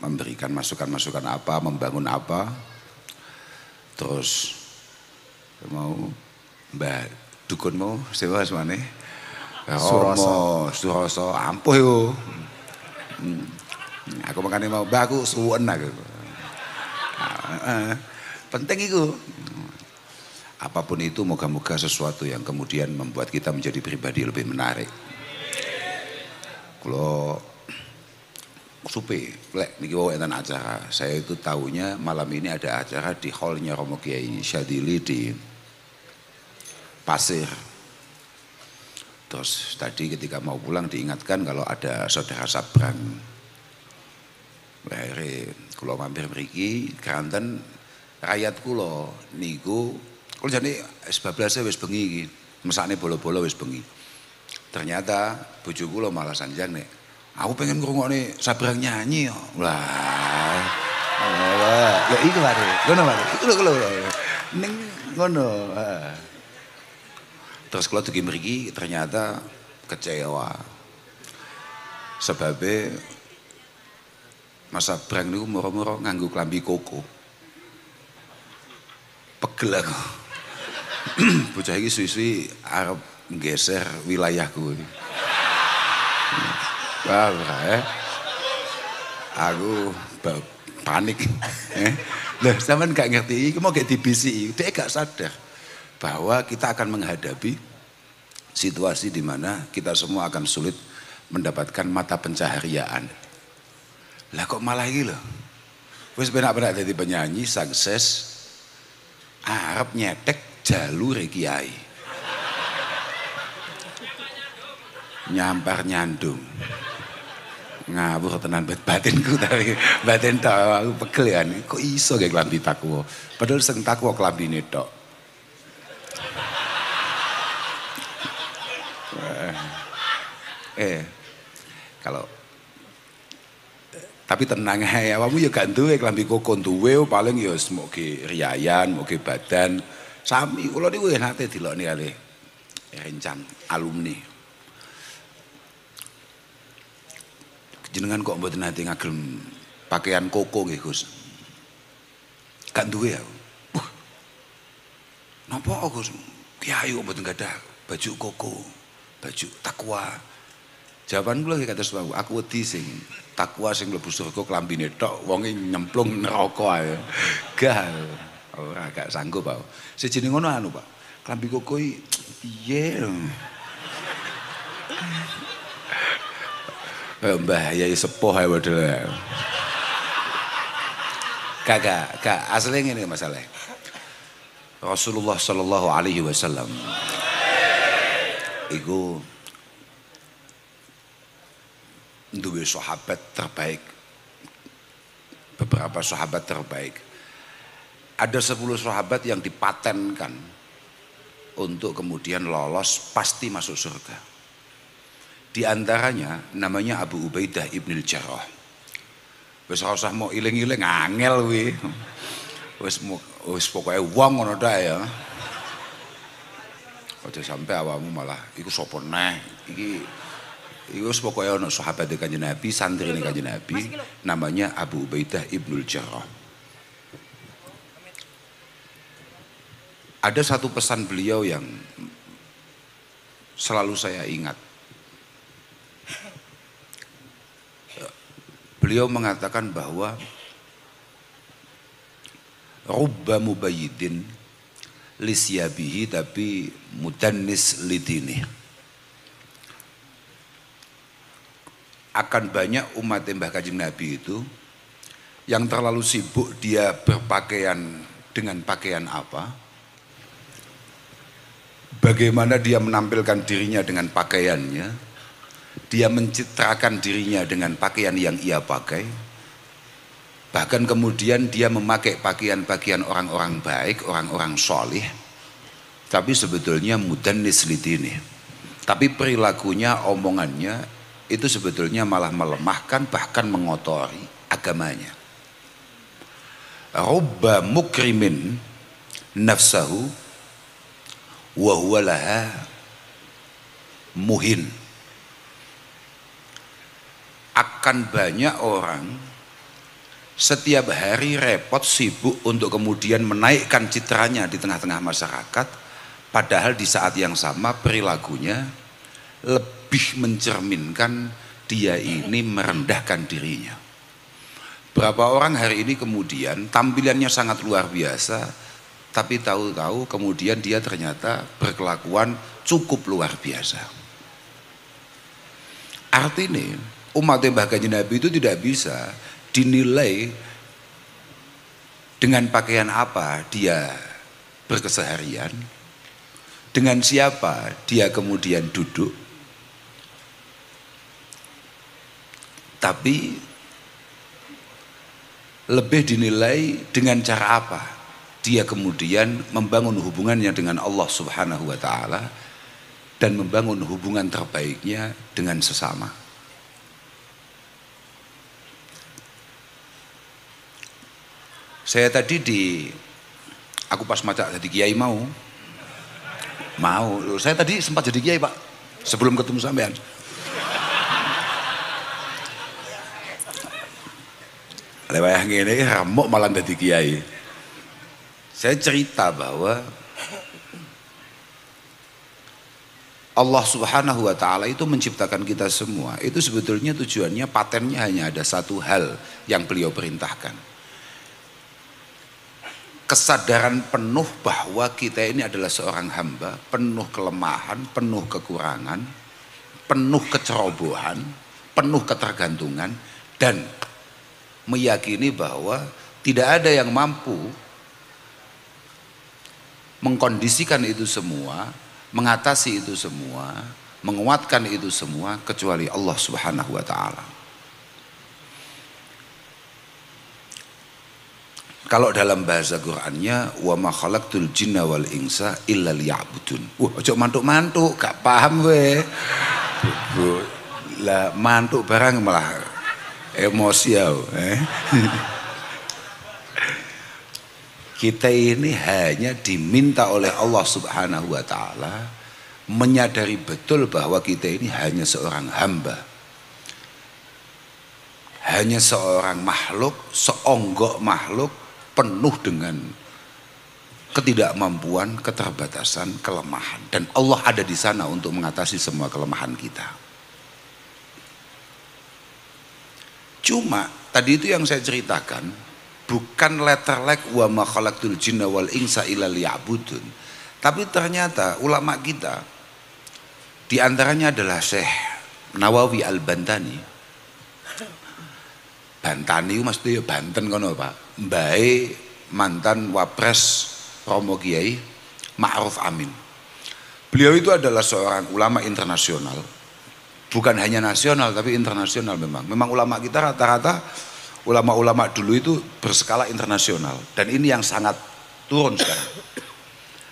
memberikan masukan-masukan apa, membangun apa. Terus mau Mbak Dukun mau sewa semane. Suroso ampuh yo. Aku makanya mau Mbak aku suwen aku. Penting itu. Apapun itu moga-moga sesuatu yang kemudian membuat kita menjadi pribadi lebih menarik. Kalau supi, lek niki wonten acara. Saya itu tahunya malam ini ada acara di hallnya Romo Kiai Syadili di Pasir. Terus tadi ketika mau pulang diingatkan kalau ada saudara Sabrang. Akhirnya kula mampir mriki kanten rakyat kula niku kula jane wis bablase wis bengi iki. Mesakne bolo-bolo wis bengi. Ternyata bojo kula malah sanjang nek aku pengen ngrungokne Sabrang nyanyi yo. Lah. Lha iku bare. Ngono bare. Iku lho. Ning ngono. Terus kula dugi mriki ternyata kecewa. Sebabnya Mas Sabrang niku moro-moro nganggo klambi koko. Pegel aku. Bocah iki suwi-suwi arep nggeser wilayahku. Wah, aku panik. Lah sampean gak ngerti iki mau gak dibisiki, dhek gak sadar bahwa kita akan menghadapi situasi di mana kita semua akan sulit mendapatkan mata pencaharian. Lah kok malah iki lho. Wis benak-benak dadi penyanyi sukses arep nyetek jalur kiai. Nyampar nyandung. Ngawur tenan batinku tapi batin tok aku pegel ya. Kok iso kayak klambi takwa. Padahal sing takwa klambine tok. Kalau tapi tenang ae awakmu ya gak duwe klambi koko duwe paling ya semoga riayan, moga badan. Sami kula niku nate dilokne kali rencang alumni. Jenengan kok mboten nate ngagem pakaian koko nggih Gus. Gak duwe aku. Napa Gus? Kiai kok mboten gadah baju koko, baju takwa. Jawaban kula nggih kados wau, aku wedi sing takwa sing mlebu surga klambine tok wonge nyemplung neraka ae. Gal. Ora gak sanggup aku. Sejene ngono anu, Pak. Klambi koko iki piye? Mbah Yai sepuh ae model. Kagak asli ngene masalah. Rasulullah sallallahu alaihi wasallam iku duwe sahabat terbaik. Beberapa sahabat terbaik. Ada 10 sahabat yang dipatenkan untuk kemudian lolos pasti masuk surga. Di antaranya namanya Abu Ubaidah ibnul Jarrah. Wis ora usah mau iling-iling angel kuwi. Wis pokoke wong ngono tok ya. Aja sampe awakmu malah iku sapa neh. Iki wis pokoke ana sahabat Kanjeng Nabi, santrine Kanjeng Nabi namanya Abu Ubaidah ibnul Jarrah. Ada satu pesan beliau yang selalu saya ingat. Beliau mengatakan bahwa rubba mubayyidin lisyabihi tapi mudannis lidini. Akan banyak umat Mbah Kanjeng Nabi itu yang terlalu sibuk dia berpakaian dengan pakaian apa, bagaimana dia menampilkan dirinya dengan pakaiannya, dia mencitrakan dirinya dengan pakaian yang ia pakai, bahkan kemudian dia memakai pakaian-pakaian orang-orang baik, orang-orang solih, tapi sebetulnya mudannis lidini. Tapi perilakunya, omongannya itu sebetulnya malah melemahkan bahkan mengotori agamanya. Rubba mukrimin nafsahu wa huwa laha muhin. akan banyak orang setiap hari repot sibuk untuk kemudian menaikkan citranya di tengah-tengah masyarakat, padahal di saat yang sama perilakunya lebih mencerminkan dia ini merendahkan dirinya. Berapa orang hari ini kemudian tampilannya sangat luar biasa, tapi tahu-tahu kemudian dia ternyata berkelakuan cukup luar biasa. Artinya umat Mbah Kanjeng Nabi itu tidak bisa dinilai dengan pakaian apa dia berkeseharian, dengan siapa dia kemudian duduk, tapi lebih dinilai dengan cara apa dia kemudian membangun hubungannya dengan Allah Subhanahu wa Ta'ala dan membangun hubungan terbaiknya dengan sesama. Saya tadi aku pas maca jadi kiai mau, saya tadi sempat jadi kiai Pak, sebelum ketemu sampean. Lewat ini ramuk malah jadi kiai. Saya cerita bahwa Allah Subhanahu wa Ta'ala itu menciptakan kita semua, itu sebetulnya tujuannya, patennya hanya ada satu hal yang beliau perintahkan. Kesadaran penuh bahwa kita ini adalah seorang hamba, penuh kelemahan, penuh kekurangan, penuh kecerobohan, penuh ketergantungan, dan meyakini bahwa tidak ada yang mampu mengkondisikan itu semua, mengatasi itu semua, menguatkan itu semua kecuali Allah Subhanahu wa Ta'ala. Kalau dalam bahasa Qur'annya wa ma khalaqtul jinna wal insa illa liya'budun. Ojo mantuk-mantuk, gak paham we. Lah mantuk barang malah emosi ya. Kita ini hanya diminta oleh Allah Subhanahu wa Ta'ala menyadari betul bahwa kita ini hanya seorang hamba, hanya seorang makhluk, seonggok makhluk penuh dengan ketidakmampuan, keterbatasan, kelemahan, dan Allah ada di sana untuk mengatasi semua kelemahan kita. Cuma tadi itu yang saya ceritakan bukan letter like wa ma khalaqtul jinna wal insa illa liya'budun, tapi ternyata ulama kita di antaranya adalah Syekh Nawawi Al-Bantani. Bantani mesti ya Banten kono Pak. Mbae mantan Wapres Romo Kiai Ma'ruf Amin. Beliau itu adalah seorang ulama internasional. Bukan hanya nasional tapi internasional memang. Memang ulama kita rata-rata ulama-ulama dulu itu berskala internasional, dan ini yang sangat turun sekarang.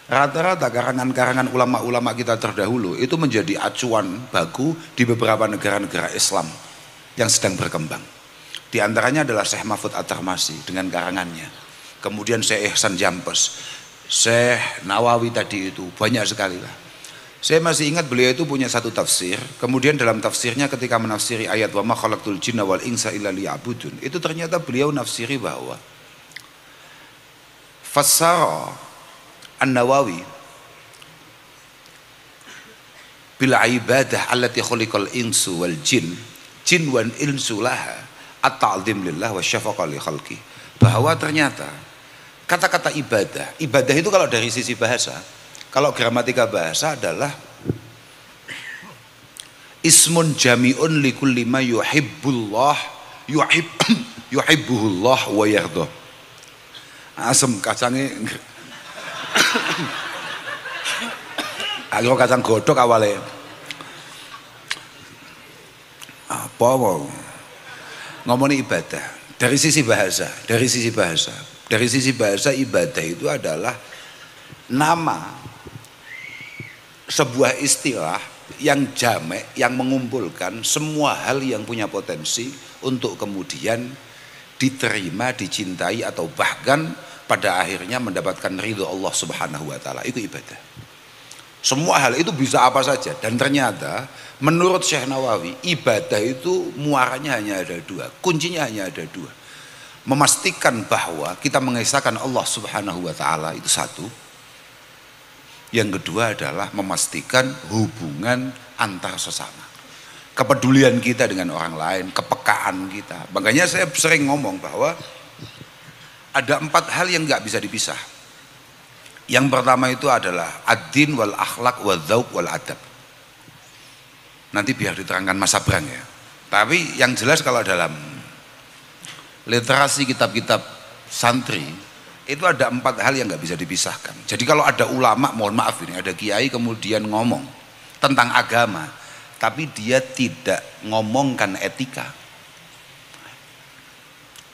Rata-rata karangan-karangan ulama-ulama kita terdahulu itu menjadi acuan baku di beberapa negara-negara Islam yang sedang berkembang. Di antaranya adalah Syekh Mahfud At-Tarmasi dengan karangannya. Kemudian Syekh Ihsan Jampes, Syekh Nawawi tadi itu banyak sekali lah. Saya masih ingat beliau itu punya satu tafsir. Kemudian dalam tafsirnya ketika menafsiri ayat wa ma khalaqtul jinna wal insa illa liya'budun, itu ternyata beliau nafsiri bahwa fassara An-Nawawi bil ibadah allati khuliqal insu wal jin wan insu laha at-ta'zim lillah wa syafaqa li khalqi, bahwa ternyata kata-kata ibadah itu kalau dari sisi bahasa, kalau gramatika bahasa adalah ismun jami'un li kulli ma yuhibbullah yuhibbuhullah wa yardah. Asem kacangnya agak kacang godok awalnya apa mau ngomongin ibadah dari sisi bahasa, ibadah itu adalah nama sebuah istilah yang jamek, yang mengumpulkan semua hal yang punya potensi untuk kemudian diterima, dicintai, atau bahkan pada akhirnya mendapatkan ridho Allah Subhanahu wa Ta'ala. Itu ibadah. Semua hal itu bisa apa saja. Dan ternyata menurut Syekh Nawawi, ibadah itu muaranya hanya ada dua, kuncinya hanya ada dua. Memastikan bahwa kita mengesahkan Allah Subhanahu wa Ta'ala, itu satu. Yang kedua adalah memastikan hubungan antar sesama, kepedulian kita dengan orang lain, kepekaan kita. Makanya saya sering ngomong bahwa ada 4 hal yang nggak bisa dipisah. Yang pertama itu adalah ad-din wal akhlak wal dzauq wal adab. Nanti biar diterangkan Mas Abrang ya. Tapi yang jelas kalau dalam literasi kitab-kitab santri itu ada 4 hal yang nggak bisa dipisahkan. Jadi kalau ada ulama, mohon maaf ini, ada kiai kemudian ngomong tentang agama, tapi dia tidak ngomongkan etika,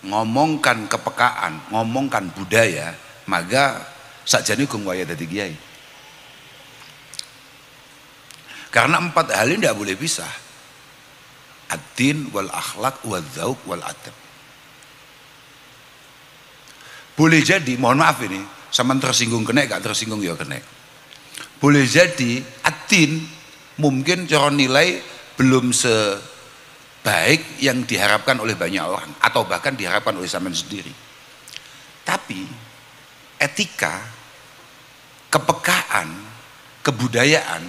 ngomongkan kepekaan, ngomongkan budaya, maka sakjane gung waya dadi kiai. Karena 4 hal ini tidak boleh pisah. Ad-din wal akhlak wal dzauq wal adab. Boleh jadi, mohon maaf ini, sama tersinggung kena, gak tersinggung ya kena. Boleh jadi ad-din mungkin cara nilai belum sebaik yang diharapkan oleh banyak orang, atau bahkan diharapkan oleh sampean sendiri. Tapi etika, kepekaan, kebudayaan,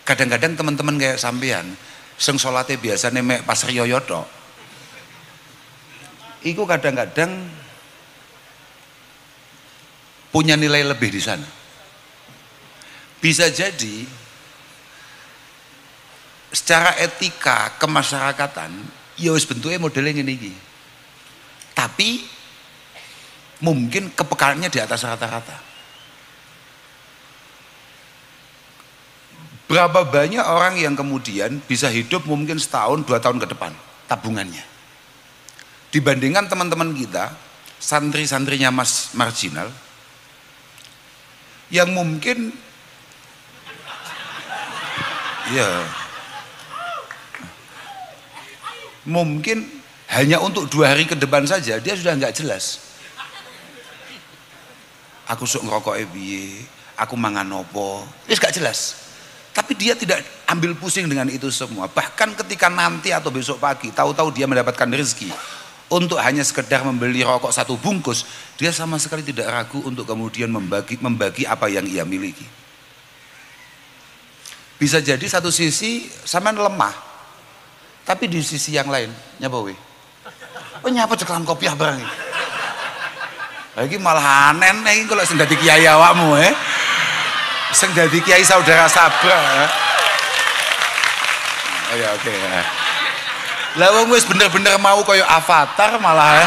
kadang-kadang teman-teman kayak sampean sing salate biasane mek pas riyo tok, iku kadang-kadang punya nilai lebih di sana. Bisa jadi secara etika kemasyarakatan ya wis bentuknya modelnya ngene iki. Tapi mungkin kepekaannya di atas rata-rata. Berapa banyak orang yang kemudian bisa hidup mungkin setahun, 2 tahun ke depan tabungannya, dibandingkan teman-teman kita santri-santrinya Mas marginal yang mungkin ya mungkin hanya untuk 2 hari ke depan saja dia sudah nggak jelas. Aku sok ngerokok piye, aku mangan opo, wis gak jelas. Tapi dia tidak ambil pusing dengan itu semua. Bahkan ketika nanti atau besok pagi tahu-tahu dia mendapatkan rezeki untuk hanya sekedar membeli rokok 1 bungkus, dia sama sekali tidak ragu untuk kemudian membagi apa yang ia miliki. Bisa jadi satu sisi sampean lemah, tapi di sisi yang lain nyapa we, oh nyapa ceklam kopiah barang iki. Lagi malah anen nih kalau sing dadi kiai awakmu sing dadi kiai saudara Sabra. Oh ya oke. Lah wong wis bener-bener mau koyo avatar malah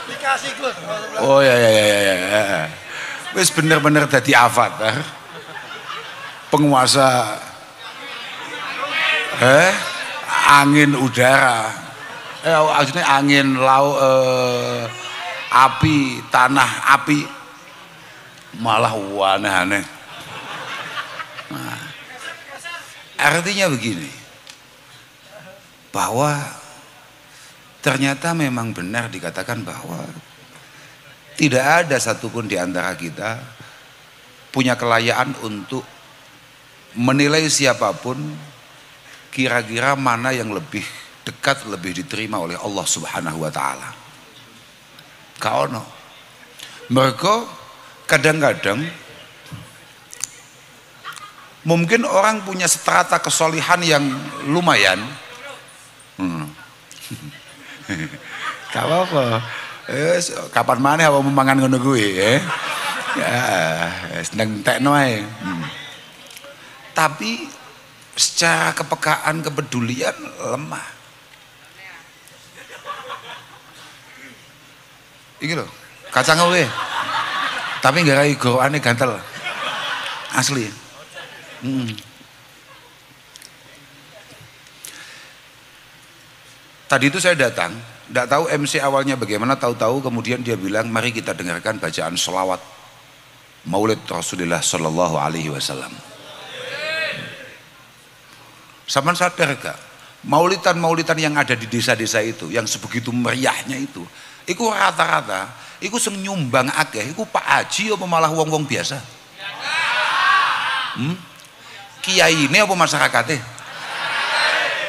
dikasih Gus. Oh ya. Wis bener-bener dadi avatar. Penguasa angin udara. Maksudnya angin, laut, api, tanah, api, malah aneh-aneh. Nah, artinya begini, bahwa ternyata memang benar dikatakan bahwa tidak ada satupun di antara kita punya kelayaan untuk menilai siapapun kira-kira mana yang lebih dekat, lebih diterima oleh Allah Subhanahu wa Ta'ala. Kaono mereka kadang-kadang mungkin orang punya strata kesolihan yang lumayan. Gak apa-apa. Kapan mana apa memangan ngono kuwi seneng tekno ae. Tapi secara kepekaan, kepedulian lemah. Iki lho, kacang kowe. Tapi nggak kayak gorane gantel. Asli. Tadi itu saya datang, tidak tahu MC awalnya bagaimana, tahu-tahu kemudian dia bilang, mari kita dengarkan bacaan sholawat Maulid Rasulullah Sallallahu Alaihi Wasallam. Saman sadar gak? Maulidan yang ada di desa-desa itu, yang sebegitu meriahnya itu rata-rata iku sing nyumbang akeh iku Pak Haji apa malah wong-wong biasa? Kiai ini apa masyarakatnya?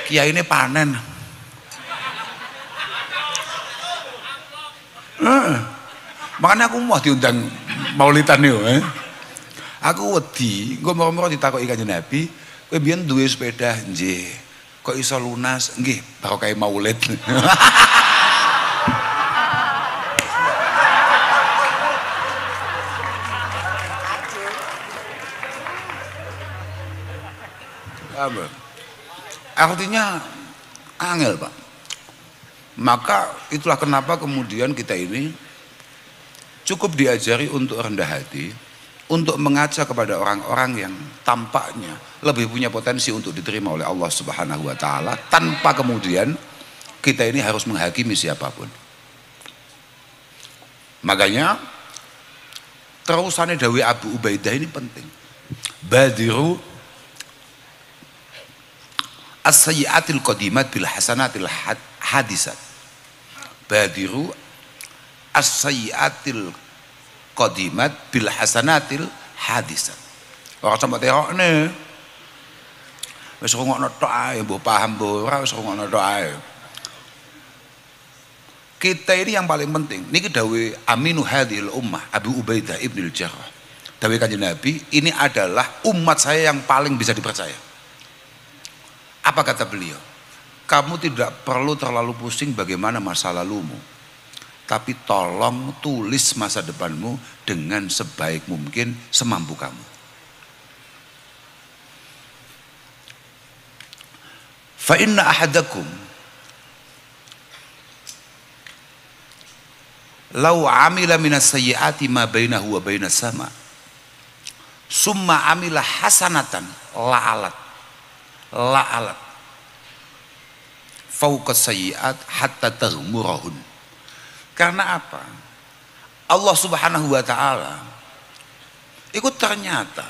Kiai ini panen. Makanya aku mau diundang maulidan nih. Aku wedi, gue mau ditakoki Kanjeng Nabi, kowe biyen duwe sepeda nggih. Kok iso lunas? Nggih, tau kayak maulid. Apa? Artinya angel, Pak. Maka itulah kenapa kemudian kita ini cukup diajari untuk rendah hati, untuk mengajak kepada orang-orang yang tampaknya lebih punya potensi untuk diterima oleh Allah Subhanahu wa taala, tanpa kemudian kita ini harus menghakimi siapapun. Makanya terusannya Dawi Abu Ubaidah ini penting. Badiru as-sayyi'atil qadimat bil hasanatil hadisat. Badiru as-sayyi'atil qadimat bil hasanatil hadisat. Ora sampe terokne. Wis rungokno tok ae, mbok paham mbok ora wis rungokno tok ae. Kita ini yang paling penting. Niki dawuh Aminu hadhil ummah Abu Ubaidah Ibnul Jarrah. Dawuh Kanjeng Nabi, ini adalah umat saya yang paling bisa dipercaya. Apa kata beliau? Kamu tidak perlu terlalu pusing bagaimana masa lalumu, tapi tolong tulis masa depanmu dengan sebaik mungkin semampu kamu. Fa inna ahadakum law amila minas sayyiati ma bainahu wa bainas sama summa amila hasanatan la'alat fauqas sayyiat hatta taghmurahun. Karena apa? Allah Subhanahu wa taala itu ternyata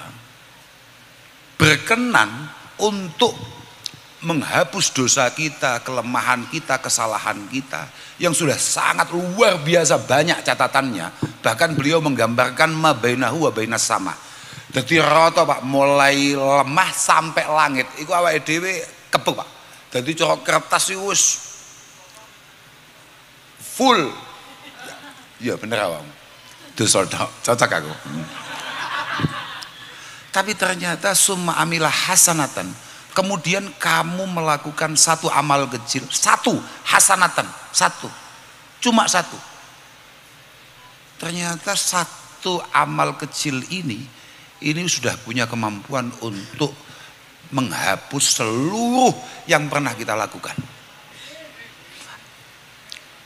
berkenan untuk menghapus dosa kita, kelemahan kita, kesalahan kita yang sudah sangat luar biasa banyak catatannya. Bahkan beliau menggambarkan ma bainahu wa bainas sama. Jadi rata Pak, mulai lemah sampai langit iku awake dhewe kebek Pak. Jadi corok kertas itu full. Ya bener awam. Dosa cocok aku. Tapi ternyata summa amilah hasanatan. Kemudian kamu melakukan satu amal kecil, satu hasanatan, satu, cuma satu. Ternyata satu amal kecil ini sudah punya kemampuan untuk menghapus seluruh yang pernah kita lakukan.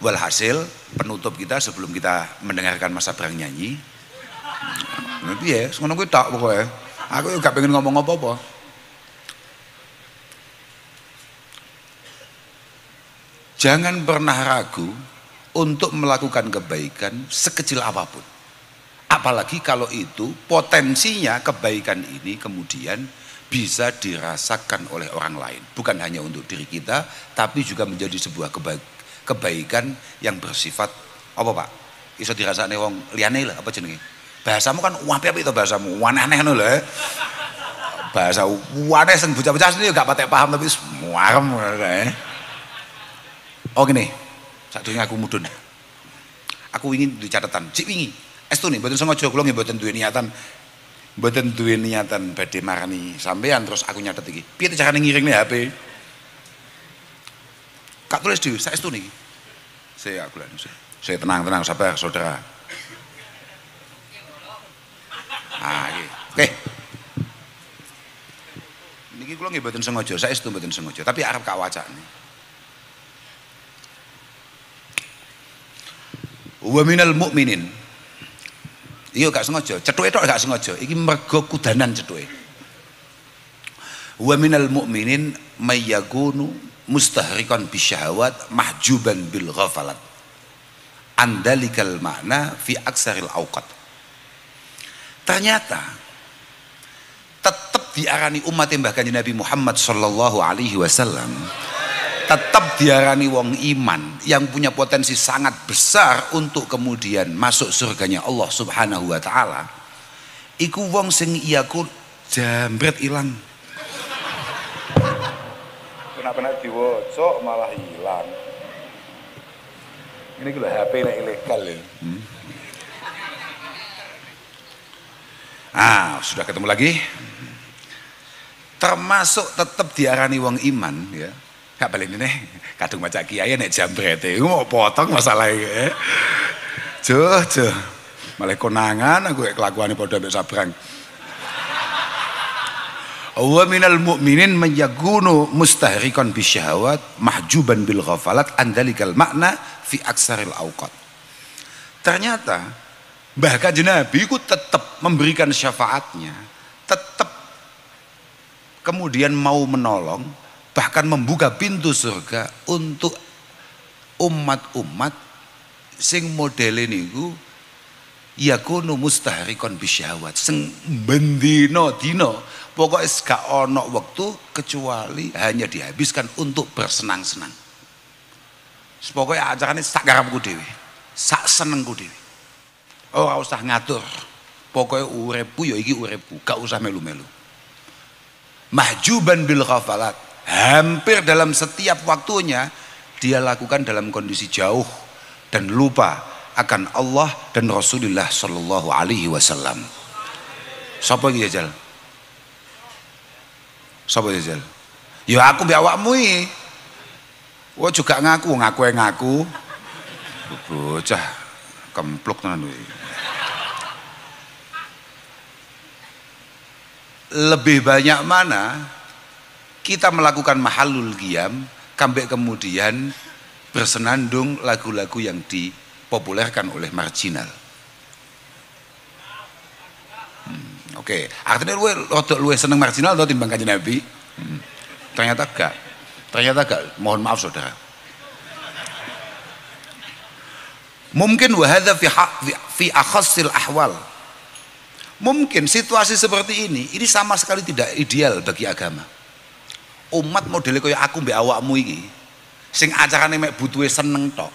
Walhasil penutup kita sebelum kita mendengarkan Mas Abrang nyanyi. Nanti ya, ngono kuwi tok pokoke. Aku gak pengen ngomong apa-apa. Jangan pernah ragu untuk melakukan kebaikan sekecil apapun. Apalagi kalau itu potensinya kebaikan ini kemudian bisa dirasakan oleh orang lain. Bukan hanya untuk diri kita, tapi juga menjadi sebuah kebaikan yang bersifat apa Pak? Iso dirasakne wong liyane lho, apa jenenge? Bahasamu kan apik itu bahasamu, aneh-aneh ngono lho. Bahasa aneh sing bocah-bocah sini gak patek paham tapi muarem kae. Oh gini, sadunya aku mudun. Aku ingin di catatan, cik wingi. Estu nih, mboten sengaja kula nggih mboten duwe niatan badhe marani sampean terus aku nyatet iki. Piye carane ngiringne HP? Kak tulis dhewe, saestu niki. Saya tenang, sabar saudara. Iki. Oke. Niki kula nggih mboten sengaja, saestu mboten sengaja, tapi arep kak wacane. Wa minal mu'minin. Iya gak sengaja, cethuke tok gak sengaja. Iki mergo kudanan cethuke. Wa minal mu'minin may yakunu mustahrikan bisyahawat mahjuban bil ghafalat. Andalikal makna fi aksaril awqat. Ternyata tetap diarani umat Mbah Kanjeng Nabi Muhammad sallallahu alaihi wasallam tetap diarani wong iman yang punya potensi sangat besar untuk kemudian masuk surganya Allah Subhanahu wa taala. Iku wong sing iyaku jambret ilang. Kenapa diwocok malah hilang. Ini kalau HP nek ilegal ya. Sudah ketemu lagi. Termasuk tetap diarani wong iman ya. Gak balik ini kadung maca kiai nek jambrete iku mau potong masalah iki. Joh. Malah konangan aku kelakuane padha mek Sabrang. Wa minal mu'minin man yakunu mustahrikan bisyahawat mahjuban bil ghafalat andalikal makna fi aksaril awqat. Ternyata bahkan Nabi ku tetap memberikan syafaatnya, tetap kemudian mau menolong, bahkan membuka pintu surga untuk umat-umat sing modele niku yakunu mustahrikan bisyahawat, sing bendino dino pokoknya gak ono waktu kecuali hanya dihabiskan untuk bersenang-senang. Pokoknya acaranya sak garapku dewe, sak senengku dewe. Ora usah ngatur. Pokoknya uripku ya iki uripku, gak usah melu-melu. Mahjuban bil ghafalat, hampir dalam setiap waktunya dia lakukan dalam kondisi jauh dan lupa akan Allah dan Rasulullah sallallahu alaihi wasallam. Sapa iki jajal? Sapa jajal? Ya aku mbek awakmu iki. Wah juga ngaku. Bocah kempluk tenan kuwi. Lebih banyak mana kita melakukan mahalul qiyam kambek kemudian bersenandung lagu-lagu yang dipopulerkan oleh marginal. Oke, artinya luwe seneng marginal atau timbang Kanjeng Nabi? Ternyata gak. Mohon maaf saudara. Mungkin wahada fi akhassil ahwal. Mungkin situasi seperti ini sama sekali tidak ideal bagi agama. Umat modelnya kaya aku mbek awakmu iki sing acarane mek butuhe seneng tok.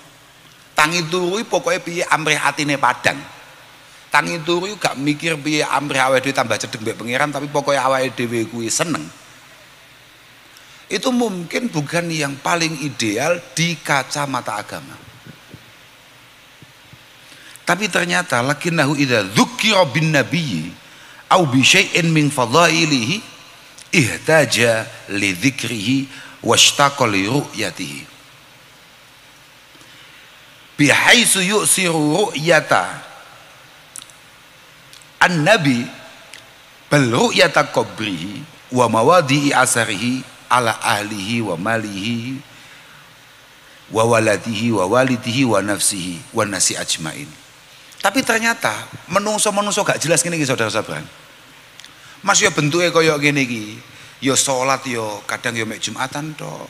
Tangi turu pokoke piye amrih atine padang. Tangi turu gak mikir piye amrih awake dhewe tambah cedhek mbek pangeran, tapi pokoke awake dhewe kuwi seneng. Itu mungkin bukan yang paling ideal di kacamata agama. Tapi ternyata lakinnahu idza dzukira bin nabiyyi au bi syai'in min fadhailihi ihtaja li dzikrihi washtaqa li ru'yatihi bihaitsu yu'siru ru'yata an-nabi bal ru'yata qabrihi wa mawadi'i asarihi ala ahlihi wa malihi wa waladihi wa walidihi wa nafsihi wa nasi ajmain. Tapi ternyata menungso gak jelas gini saudara saudara. Mas yo bentuke kaya ngene iki. Yo salat yo kadang yo mek Jumatan tok.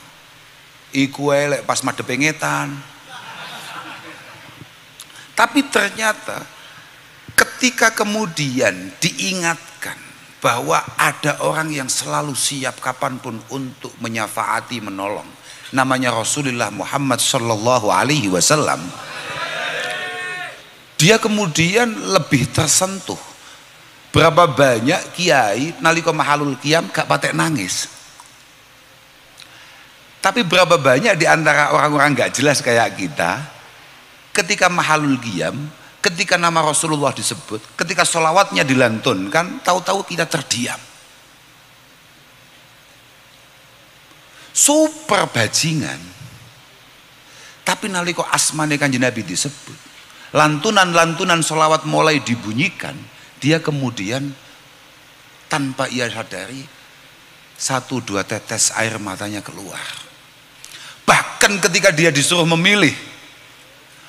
Iku wae lek pas madhepe ngetan. Tapi ternyata ketika kemudian diingatkan bahwa ada orang yang selalu siap kapanpun untuk menyafaati, menolong, namanya Rasulullah Muhammad sallallahu alaihi wasallam, dia kemudian lebih tersentuh. Berapa banyak kiai nalika mahalul qiyam gak patek nangis. Tapi berapa banyak di antara orang-orang gak jelas kayak kita, ketika mahalul qiyam, ketika nama Rasulullah disebut, ketika sholawatnya dilantunkan, tahu-tahu kita terdiam. Super bajingan. Tapi nalika asmane Kanjeng Nabi disebut, lantunan-lantunan sholawat mulai dibunyikan, dia kemudian tanpa ia sadari 1-2 tetes air matanya keluar. Bahkan ketika dia disuruh memilih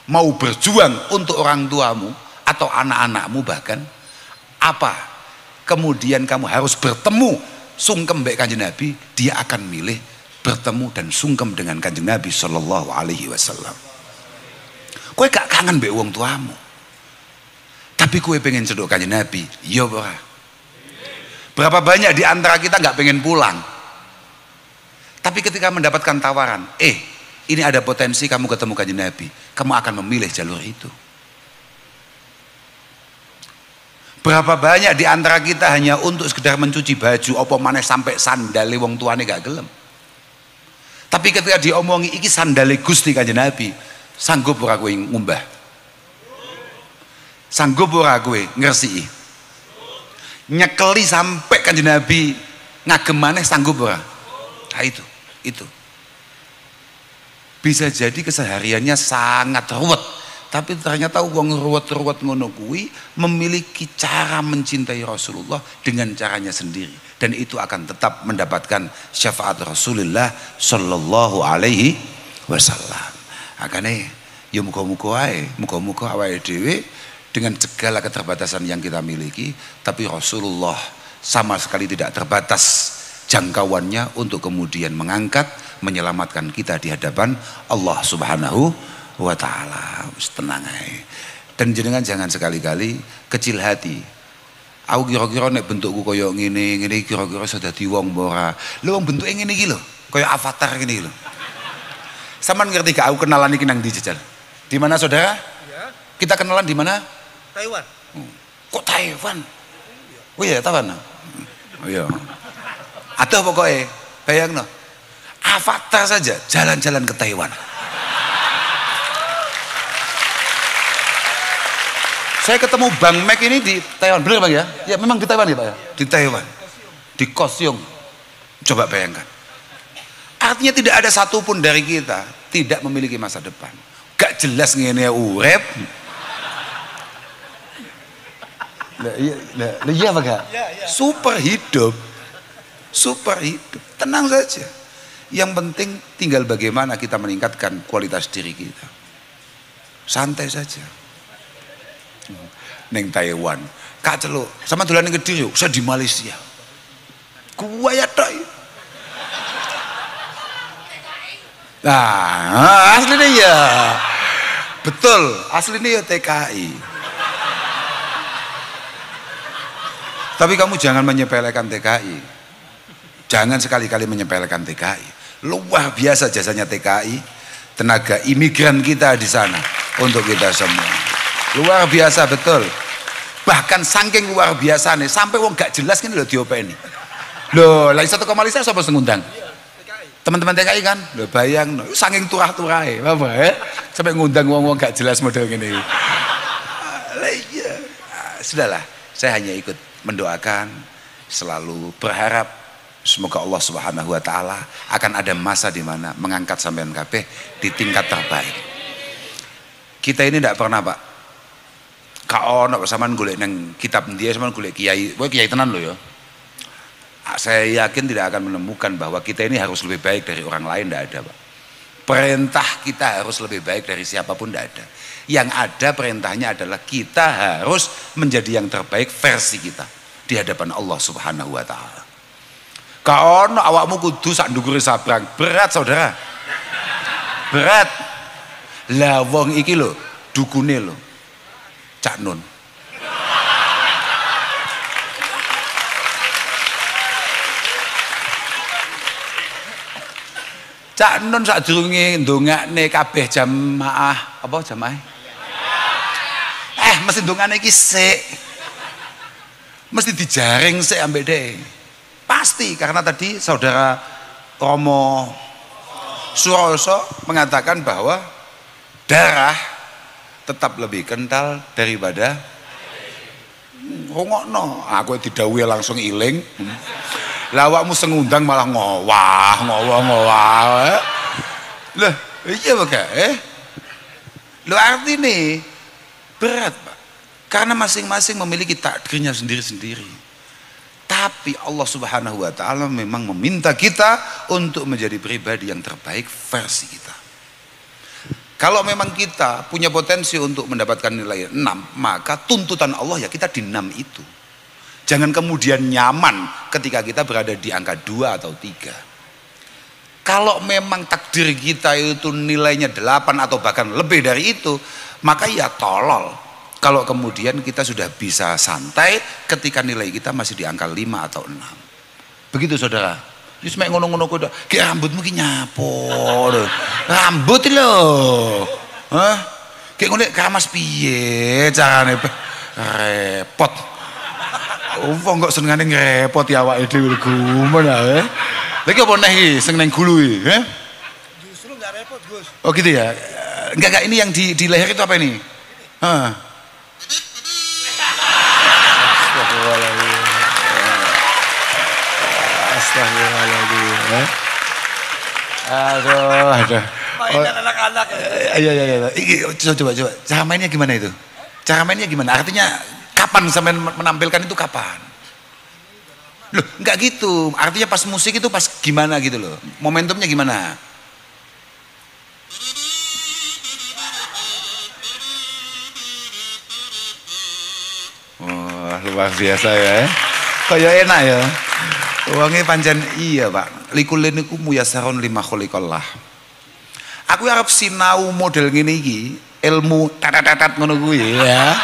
mau berjuang untuk orang tuamu atau anak-anakmu, bahkan apa kemudian kamu harus bertemu sungkem mbek Kanjeng Nabi, dia akan milih bertemu dan sungkem dengan Kanjeng Nabi sallallahu alaihi wasallam. Kowe gak kangen mbek wong tuamu, tapi kowe pengen cedok Kanjeng Nabi, ya ora? Berapa banyak di antara kita gak pengen pulang, Tapi ketika mendapatkan tawaran, ini ada potensi kamu ketemu Kanjeng Nabi, kamu akan memilih jalur itu. Berapa banyak di antara kita hanya untuk sekedar mencuci baju, apa maneh sampai sandale wong tuane gak gelem. Tapi ketika diomongi iki sandale Gusti Kanjeng Nabi, sanggup ora kowe ngumbah? Sanggup ora kowe ngresiki? Nyekeli sampai Kanjeng Nabi ngagem maneh sanggup ora? Nah itu. Bisa jadi kesehariannya sangat ruwet, tapi ternyata wong ruwet-ruwet ngono kuwi memiliki cara mencintai Rasulullah dengan caranya sendiri, dan itu akan tetap mendapatkan syafaat Rasulullah sallallahu alaihi wasallam. Akane ya muga-muga ae, muga-muga awake dhewe dengan segala keterbatasan yang kita miliki, tapi Rasulullah sama sekali tidak terbatas jangkauannya untuk kemudian mengangkat, menyelamatkan kita di hadapan Allah Subhanahu wa ta'ala. Tenang aja. Dan jenengan jangan sekali-kali kecil hati. Aku kira-kira nek bentukku koyo ngene kira-kira sudah dadi wong ora. Lho wong bentuke ngene iki lho, koyo avatar ngene iki lho. Saman ngerti gak aku kenalan iki nang ndi jejal? Di mana saudara? Ya. Kita kenalan di mana? Taiwan. Kok Taiwan? Oh iya, Taiwan. Oh iya. Atau pokoknya bayangno, avatar saja jalan-jalan ke Taiwan. Saya ketemu Bang Mac ini di Taiwan, benar Bang ya? Ya memang di Taiwan ya Pak ya? Di Taiwan, di Kaohsiung. Coba bayangkan. Artinya tidak ada satupun dari kita tidak memiliki masa depan. Gak jelas ngene urep. Iya Pak ya? Super hidup. Super hidup, tenang saja. Yang penting tinggal bagaimana kita meningkatkan kualitas diri kita. Santai saja. Neng Taiwan, Kak Celuk, sama dolan ning Kediri, saya di Malaysia. Gua ya tok. Nah, aslinya ya. Betul, aslinya ya TKI. Tapi kamu jangan menyepelekan TKI. Jangan sekali-kali menyepelekan TKI. Luar biasa jasanya TKI, tenaga imigran kita di sana untuk kita semua. Luar biasa betul. Bahkan saking luar biasa nih, sampai wong gak jelas ini loh diopeni. Loh, lagi satu ke Malaysia siapa ngundang? Teman-teman TKI kan? Loh bayang, saking turah-turahe, apa ya? Sampai ngundang wong-wong gak jelas model gini. Sudahlah, saya hanya ikut mendoakan, selalu berharap semoga Allah Subhanahu wa ta'ala akan ada masa di mana mengangkat sampean kabeh di tingkat terbaik. Kita ini tidak pernah Pak, kau nak sampean golek nang kitab dia, sampean golek kiai, kiai tenan loh ya. Saya yakin tidak akan menemukan bahwa kita ini harus lebih baik dari orang lain, tidak ada Pak. Perintah kita harus lebih baik dari siapapun, tidak ada. Yang ada perintahnya adalah kita harus menjadi yang terbaik versi kita di hadapan Allah Subhanahu wa ta'ala. Kau awakmu kudu sak ndukure sabrang, berat saudara, berat. Lah wong iki lho dukune lho Cak Nun. Cak Nun sadurunge ndongakne kabeh jamaah apa jamaah? Mesti ndongane iki sik. Mesti dijaring sik ambek dhek. Pasti, karena tadi saudara Romo Suroso mengatakan bahwa darah tetap lebih kental daripada rungokno. Aku didhawuhi langsung iling. Lawakmu sengundang malah ngowah. Lah, iya Pak. Lo artinya berat Pak. Karena masing-masing memiliki takdirnya sendiri-sendiri. Tapi Allah Subhanahu wa ta'ala memang meminta kita untuk menjadi pribadi yang terbaik versi kita. Kalau memang kita punya potensi untuk mendapatkan nilai 6, maka tuntutan Allah ya kita di 6 itu. Jangan kemudian nyaman ketika kita berada di angka 2 atau 3. Kalau memang takdir kita itu nilainya 8 atau bahkan lebih dari itu, maka ya tolol. Kalau kemudian kita sudah bisa santai ketika nilai kita masih di angka 5 atau 6. Begitu saudara. Wis mek ngono-ngono kok. Ki rambutmu ki nyapo lho. Rambut lho. Hah? Ki ngono keramas piye carane? Repot. Wong kok senengane ngrepot ya awake dhewe gumen ae. Lha iki apa neh iki sing nang gulu iki, Justru enggak repot, Gus. Oh gitu ya. Enggak ini yang di leher itu apa ini? Hah. Astagfirullahaladzim. Aduh. Mainan anak-anak. Iya. Coba. Cara mainnya gimana itu? Cara mainnya gimana? Artinya kapan sampai menampilkan itu kapan? Loh, enggak gitu. Artinya pas musik itu pas gimana gitu loh. Momentumnya gimana? Wah, luar biasa ya. Kayak enak ya. Uangnya panjang iya Pak. Likulin niku muyasaron lima khuliqallah. Aku harap sinau model ngene iki, ilmu tatat ngono kuwi ya.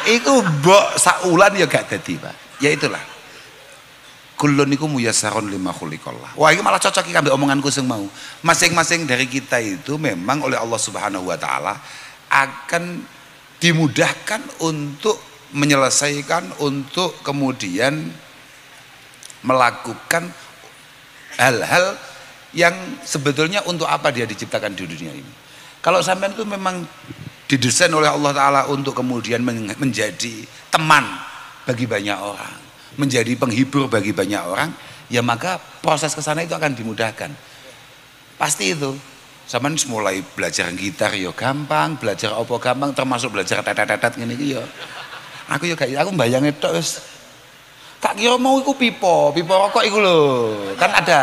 Iku mbok saulan ya gak dadi Pak. Ya itulah. Kullun niku muyasaron lima khuliqallah. Wah, ini malah cocok iki ambek omonganku sing mau. Masing-masing dari kita itu memang oleh Allah Subhanahu wa taala akan dimudahkan untuk menyelesaikan, untuk kemudian melakukan hal-hal yang sebetulnya untuk apa dia diciptakan di dunia ini. Kalau sampean itu memang didesain oleh Allah Ta'ala untuk kemudian menjadi teman bagi banyak orang, menjadi penghibur bagi banyak orang, ya maka proses kesana itu akan dimudahkan. Pasti itu. Sampean mulai belajar gitar ya gampang, belajar apa gampang, termasuk belajar tatat-tatat ngene iki ya. Aku mbayangin tok wis. Kak kira mau iku pipo rokok iku lho. Kan ada.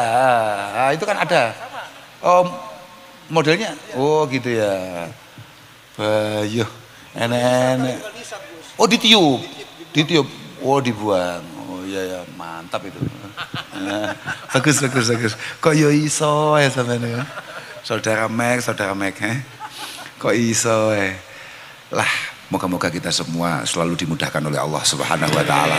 Nah, itu kan ada. Oh, modelnya. Oh, gitu ya. Bayuh. Enek-enek. Oh, ditiup. Oh, dibuang. Oh, iya, mantap itu. Nah, bagus. Kok yo iso ya sampean ya. Saudara Mek, Kok iso Lah, moga-moga kita semua selalu dimudahkan oleh Allah Subhanahu wa taala.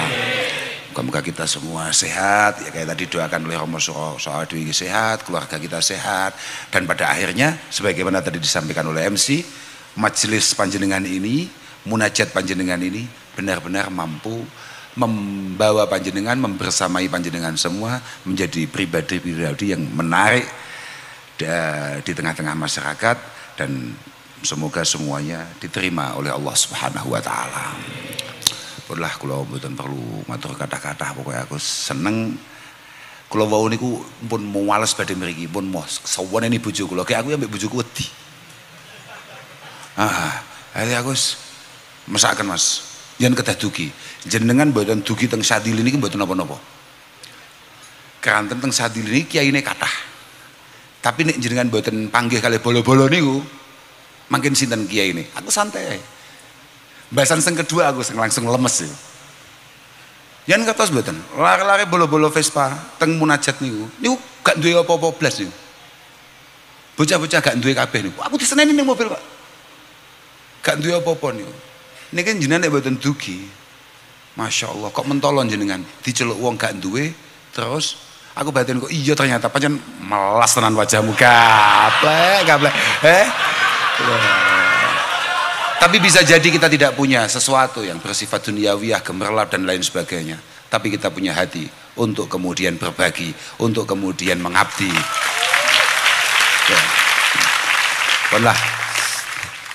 Moga-moga kita semua sehat, ya kayak tadi doakan oleh Romo soal Dewi sehat, keluarga kita sehat, dan pada akhirnya sebagaimana tadi disampaikan oleh MC, majelis panjenengan ini, munajat panjenengan ini benar-benar mampu membawa panjenengan, membersamai panjenengan semua menjadi pribadi-pribadi yang menarik di tengah-tengah masyarakat, dan semoga semuanya diterima oleh Allah Subhanahu wa taala. Purlah kula mboten perlu matur kata-kata, pokoknya aku seneng kula wau niku pun muales badhe mriki, pun moh sawenene bojo kula, kayak aku ambek bojoku wedi. Aku mesakaken Mas. Yen kedah dugi. Jenengan mboten dugi teng Sadili niki mboten napa-napa. Keranten teng Sadili niki kiyaine kathah. Tapi nek jenengan mboten panggih kalih bolo-bolo niku, mangkin sinten kiyaine? Aku santai. Bahasan yang kedua aku langsung lemes ya. Yang katos mboten, lari-lari bolo-bolo Vespa teng munajat niku gak duwe apa-apa blas niku. Bocah-bocah gak duwe kabeh niku. Aku diseneni ning mobil Pak. Gak duwe apa-apa niku. Niki jenengan nek mboten dugi. Masya Allah, kok mentolon jenengan diceluk wong gak duwe, terus aku batin kok iya ternyata pancen melas tenan wajahmu gablek. Tapi bisa jadi kita tidak punya sesuatu yang bersifat duniawiyah, gemerlap dan lain sebagainya. Tapi kita punya hati untuk kemudian berbagi, untuk kemudian mengabdi. Ya. Pernah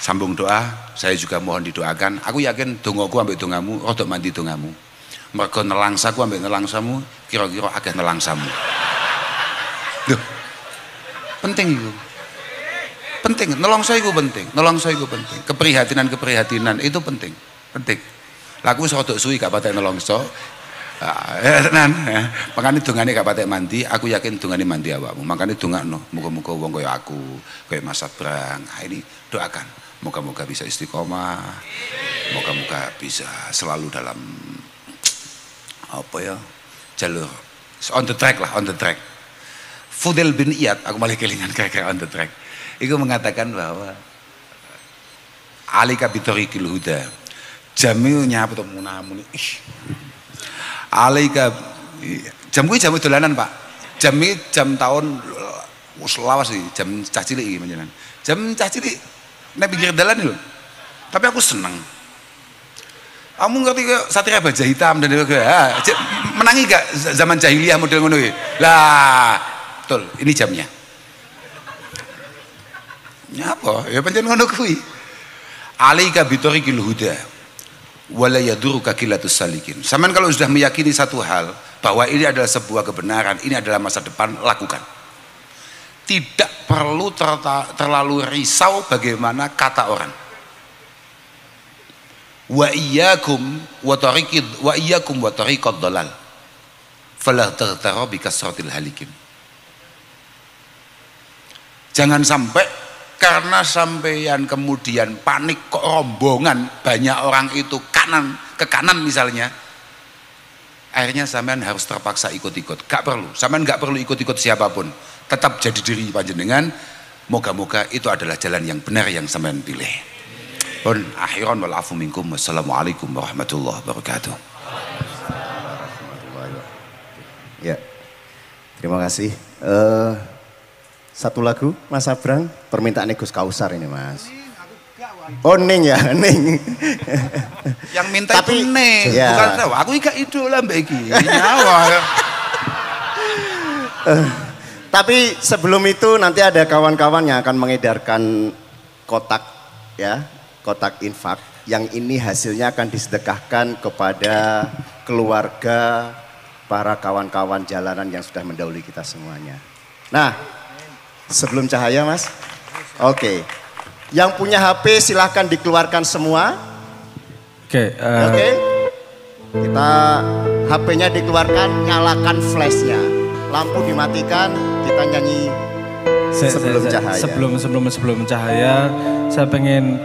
sambung doa, saya juga mohon didoakan. Aku yakin dongoku ambek dongamu, rodok mandi dongamu. Mergo nelangsaku ambek nelangsamu, kira-kira akeh nelangsamu. Duh, penting itu. Penting, nelongso itu penting, keprihatinan itu penting. Lah aku wis rodok suwi gak patek nelongso. Tenan, makane dongane gak patek mandi, aku yakin dongane mandi awakmu. Makane dongakno, muga-muga wong kaya aku, kaya Mas Abrang. Ini doakan, moga-moga bisa istiqomah. Moga-moga bisa selalu dalam apa ya? Jalur on the track. Fudail bin Iyad, aku malah kelingan kira-kira on the track. Itu mengatakan bahwa alika bitoriqil huda. Jamu nyapa to munamun. Alika jamu dolanan, Pak. jam tahun selawas sih, jam cah cilik iki panjenengan. Jam cah cilik nek pinggir dalan lho. Tapi aku seneng. Kamu ngerti ke Satria Baja Hitam dan menangi gak zaman jahiliyah model ngono iki? Lah, betul, ini jamnya. Nyapa? Ya pancen ngono kuwi. Alaika bitoriqil huda wala yaduruka qillatus salikin. Saman kalau sudah meyakini satu hal bahwa ini adalah sebuah kebenaran, ini adalah masa depan, lakukan. Tidak perlu terlalu risau bagaimana kata orang. Wa iyyakum wa tariqad dhalal. Fala taghtaru bi kasratil halikin. Jangan sampai karena sampeyan kemudian panik kok rombongan banyak orang itu ke kanan misalnya, akhirnya sampean harus terpaksa ikut-ikut. Gak perlu, sampean gak perlu ikut-ikut siapapun, tetap jadi diri panjenengan. Moga-moga itu adalah jalan yang benar yang sampean pilih. Pun akhiran wal afu minkum. Wassalamualaikum warahmatullahi wabarakatuh. Ya, terima kasih. Satu lagu Mas Abrang, permintaan Gus Kausar ini Mas. Oh Ning ya, Ning. Yang minta itu Ning, ya. Bukan tahu. Aku ikat idola mbak iki. Nyawa. Tapi sebelum itu nanti ada kawan-kawan yang akan mengedarkan kotak ya, kotak infak. Yang ini hasilnya akan disedekahkan kepada keluarga para kawan-kawan jalanan yang sudah mendahului kita semuanya. Nah, sebelum cahaya Mas. Oke. Yang punya HP silahkan dikeluarkan semua. Oke. Kita HP-nya dikeluarkan, nyalakan flashnya. Lampu dimatikan, kita nyanyi sebelum cahaya. Sebelum cahaya, saya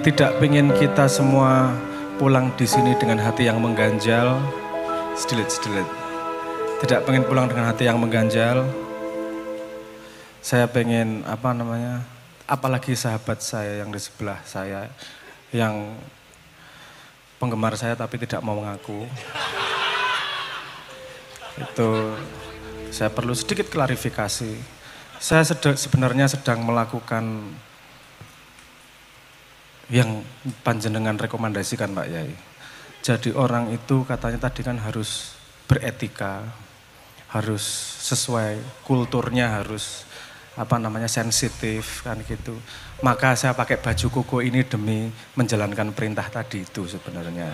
tidak pengen kita semua pulang di sini dengan hati yang mengganjal. Sedelit. Tidak pengen pulang dengan hati yang mengganjal. Saya pengen apalagi sahabat saya yang di sebelah saya yang penggemar saya tapi tidak mau mengaku. Itu saya perlu sedikit klarifikasi. Saya sebenarnya sedang melakukan yang panjenengan rekomendasikan Pak Yai. Jadi orang itu katanya tadi kan harus beretika, harus sesuai kulturnya, harus sensitif kan gitu. Maka saya pakai baju koko ini demi menjalankan perintah tadi itu sebenarnya.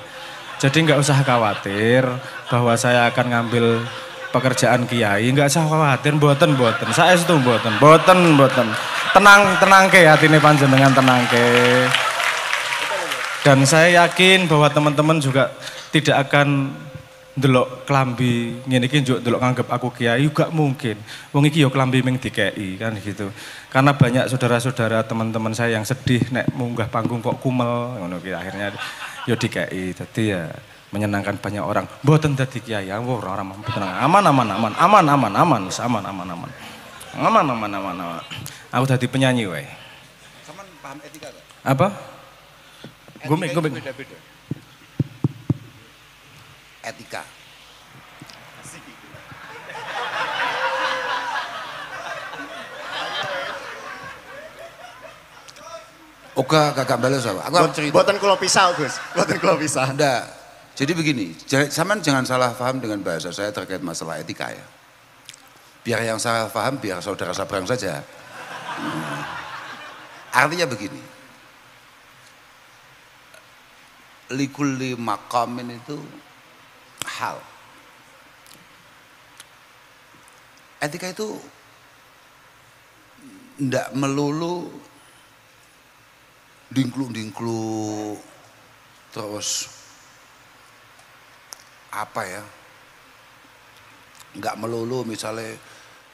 Jadi nggak usah khawatir bahwa saya akan ngambil pekerjaan kiai, nggak usah khawatir, boten. Saya itu boten. Tenang ke hatine panjenengan, tenang ke. Dan saya yakin bahwa teman-teman juga tidak akan ndelok klambi ngene iki njuk ndelok nganggep aku kiai juga mungkin. Wong iki yo klambi ming dikeki kan gitu. Karena banyak saudara-saudara teman-teman saya yang sedih nek munggah panggung kok kumel ngono ki akhirnya yo dikeki. Dadi ya menyenangkan banyak orang. Mboten dadi kiai, ora tenang. Aman. Aku dadi penyanyi wae. Saman paham etika gak? Apa? Gue beda-beda. Etika. Oga kakak balas apa? Aku cerita. Buatan kulo pisau Gus, buatan kulo pisau. Enggak. Jadi begini, saman jangan salah paham dengan bahasa saya terkait masalah etika ya. Biar yang salah paham, biar saudara Sabrang saja. Artinya begini. Likulli maqamin itu hal. Etika itu ndak melulu dingkluk terus nggak melulu misalnya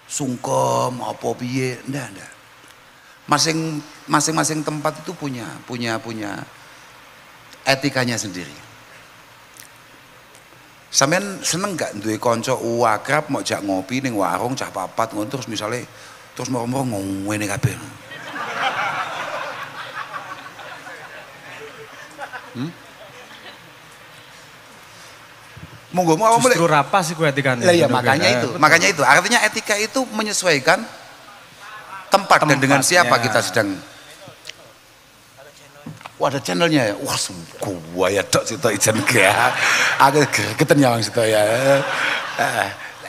sungkem apa piye, ndak. Masing-masing tempat itu punya etikanya sendiri. Sampeyan seneng gak duwe kanca akrab mau jak ngopi ning warung cah papat ngono terus misale terus moro-moro ngene kabeh. Monggo mau mulai. Justru apa sih ku etikanya? Lah ya makanya itu. Artinya etika itu menyesuaikan tempat dan dengan siapa kita sedang. Wah ada channelnya ya. Wah gua ya dok situ ijen ya. Aku gregetan nyawang situ ya.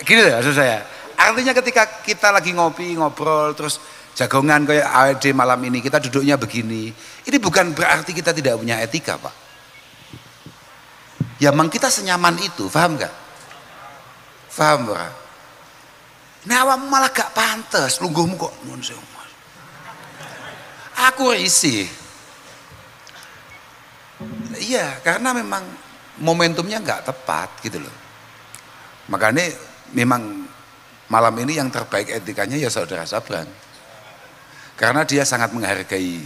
Gini loh maksud saya. Artinya ketika kita lagi ngopi, ngobrol, terus jagongan kayak AED malam ini, kita duduknya begini. Ini bukan berarti kita tidak punya etika, Pak. Ya memang kita senyaman itu, paham gak? Paham Pak? Nah awakmu malah gak pantes, lungguhmu kok. Aku risih. Iya, karena memang momentumnya nggak tepat gitu loh. Makanya memang malam ini yang terbaik etikanya ya saudara Sabrang. Karena dia sangat menghargai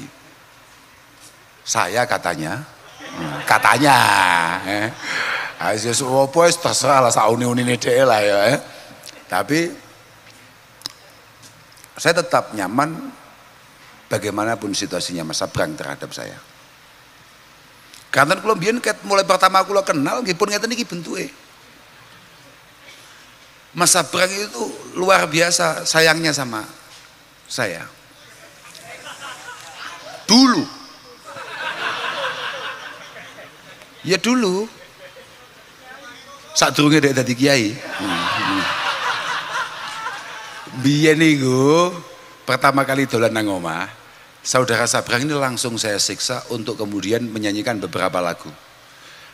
saya katanya. Katanya. Aziz opo terserah lah sauni-unine dhewe lah ya. Tapi saya tetap nyaman bagaimanapun situasinya Mas Sabrang terhadap saya. Karena kalau mbiyen mulai pertama aku kenal nggih pun ngeten iki bentuke. Mas Sabrang itu luar biasa sayangnya sama saya. Dulu. Ya dulu. Sadurunge dek dadi kiai. Biyen niku pertama kali dolan nang omah, saudara Sabrang ini langsung saya siksa untuk kemudian menyanyikan beberapa lagu.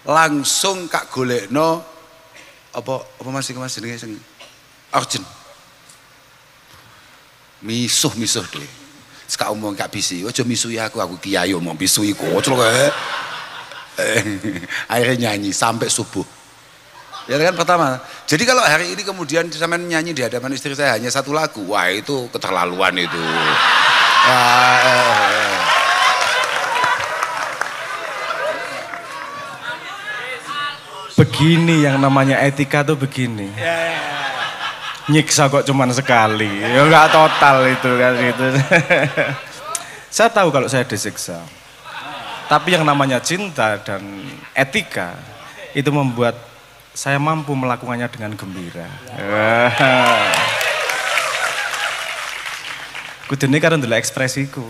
Langsung kak golekno apa mas jenenge sing urgent. Misuh deh. Seka omong kak bisi, aja misui aku kiai omong bisui kocok akhirnya nyanyi sampai subuh. Ya kan pertama. Jadi kalau hari ini kemudian sampean nyanyi di hadapan istri saya hanya satu lagu, wah itu keterlaluan itu. Begini yang namanya etika tuh begini. Nyiksa kok cuman sekali, ya nggak total itu kan gitu. Saya tahu kalau saya disiksa. Tapi yang namanya cinta dan etika itu membuat saya mampu melakukannya dengan gembira. Kudune karo ndelok ekspresiku.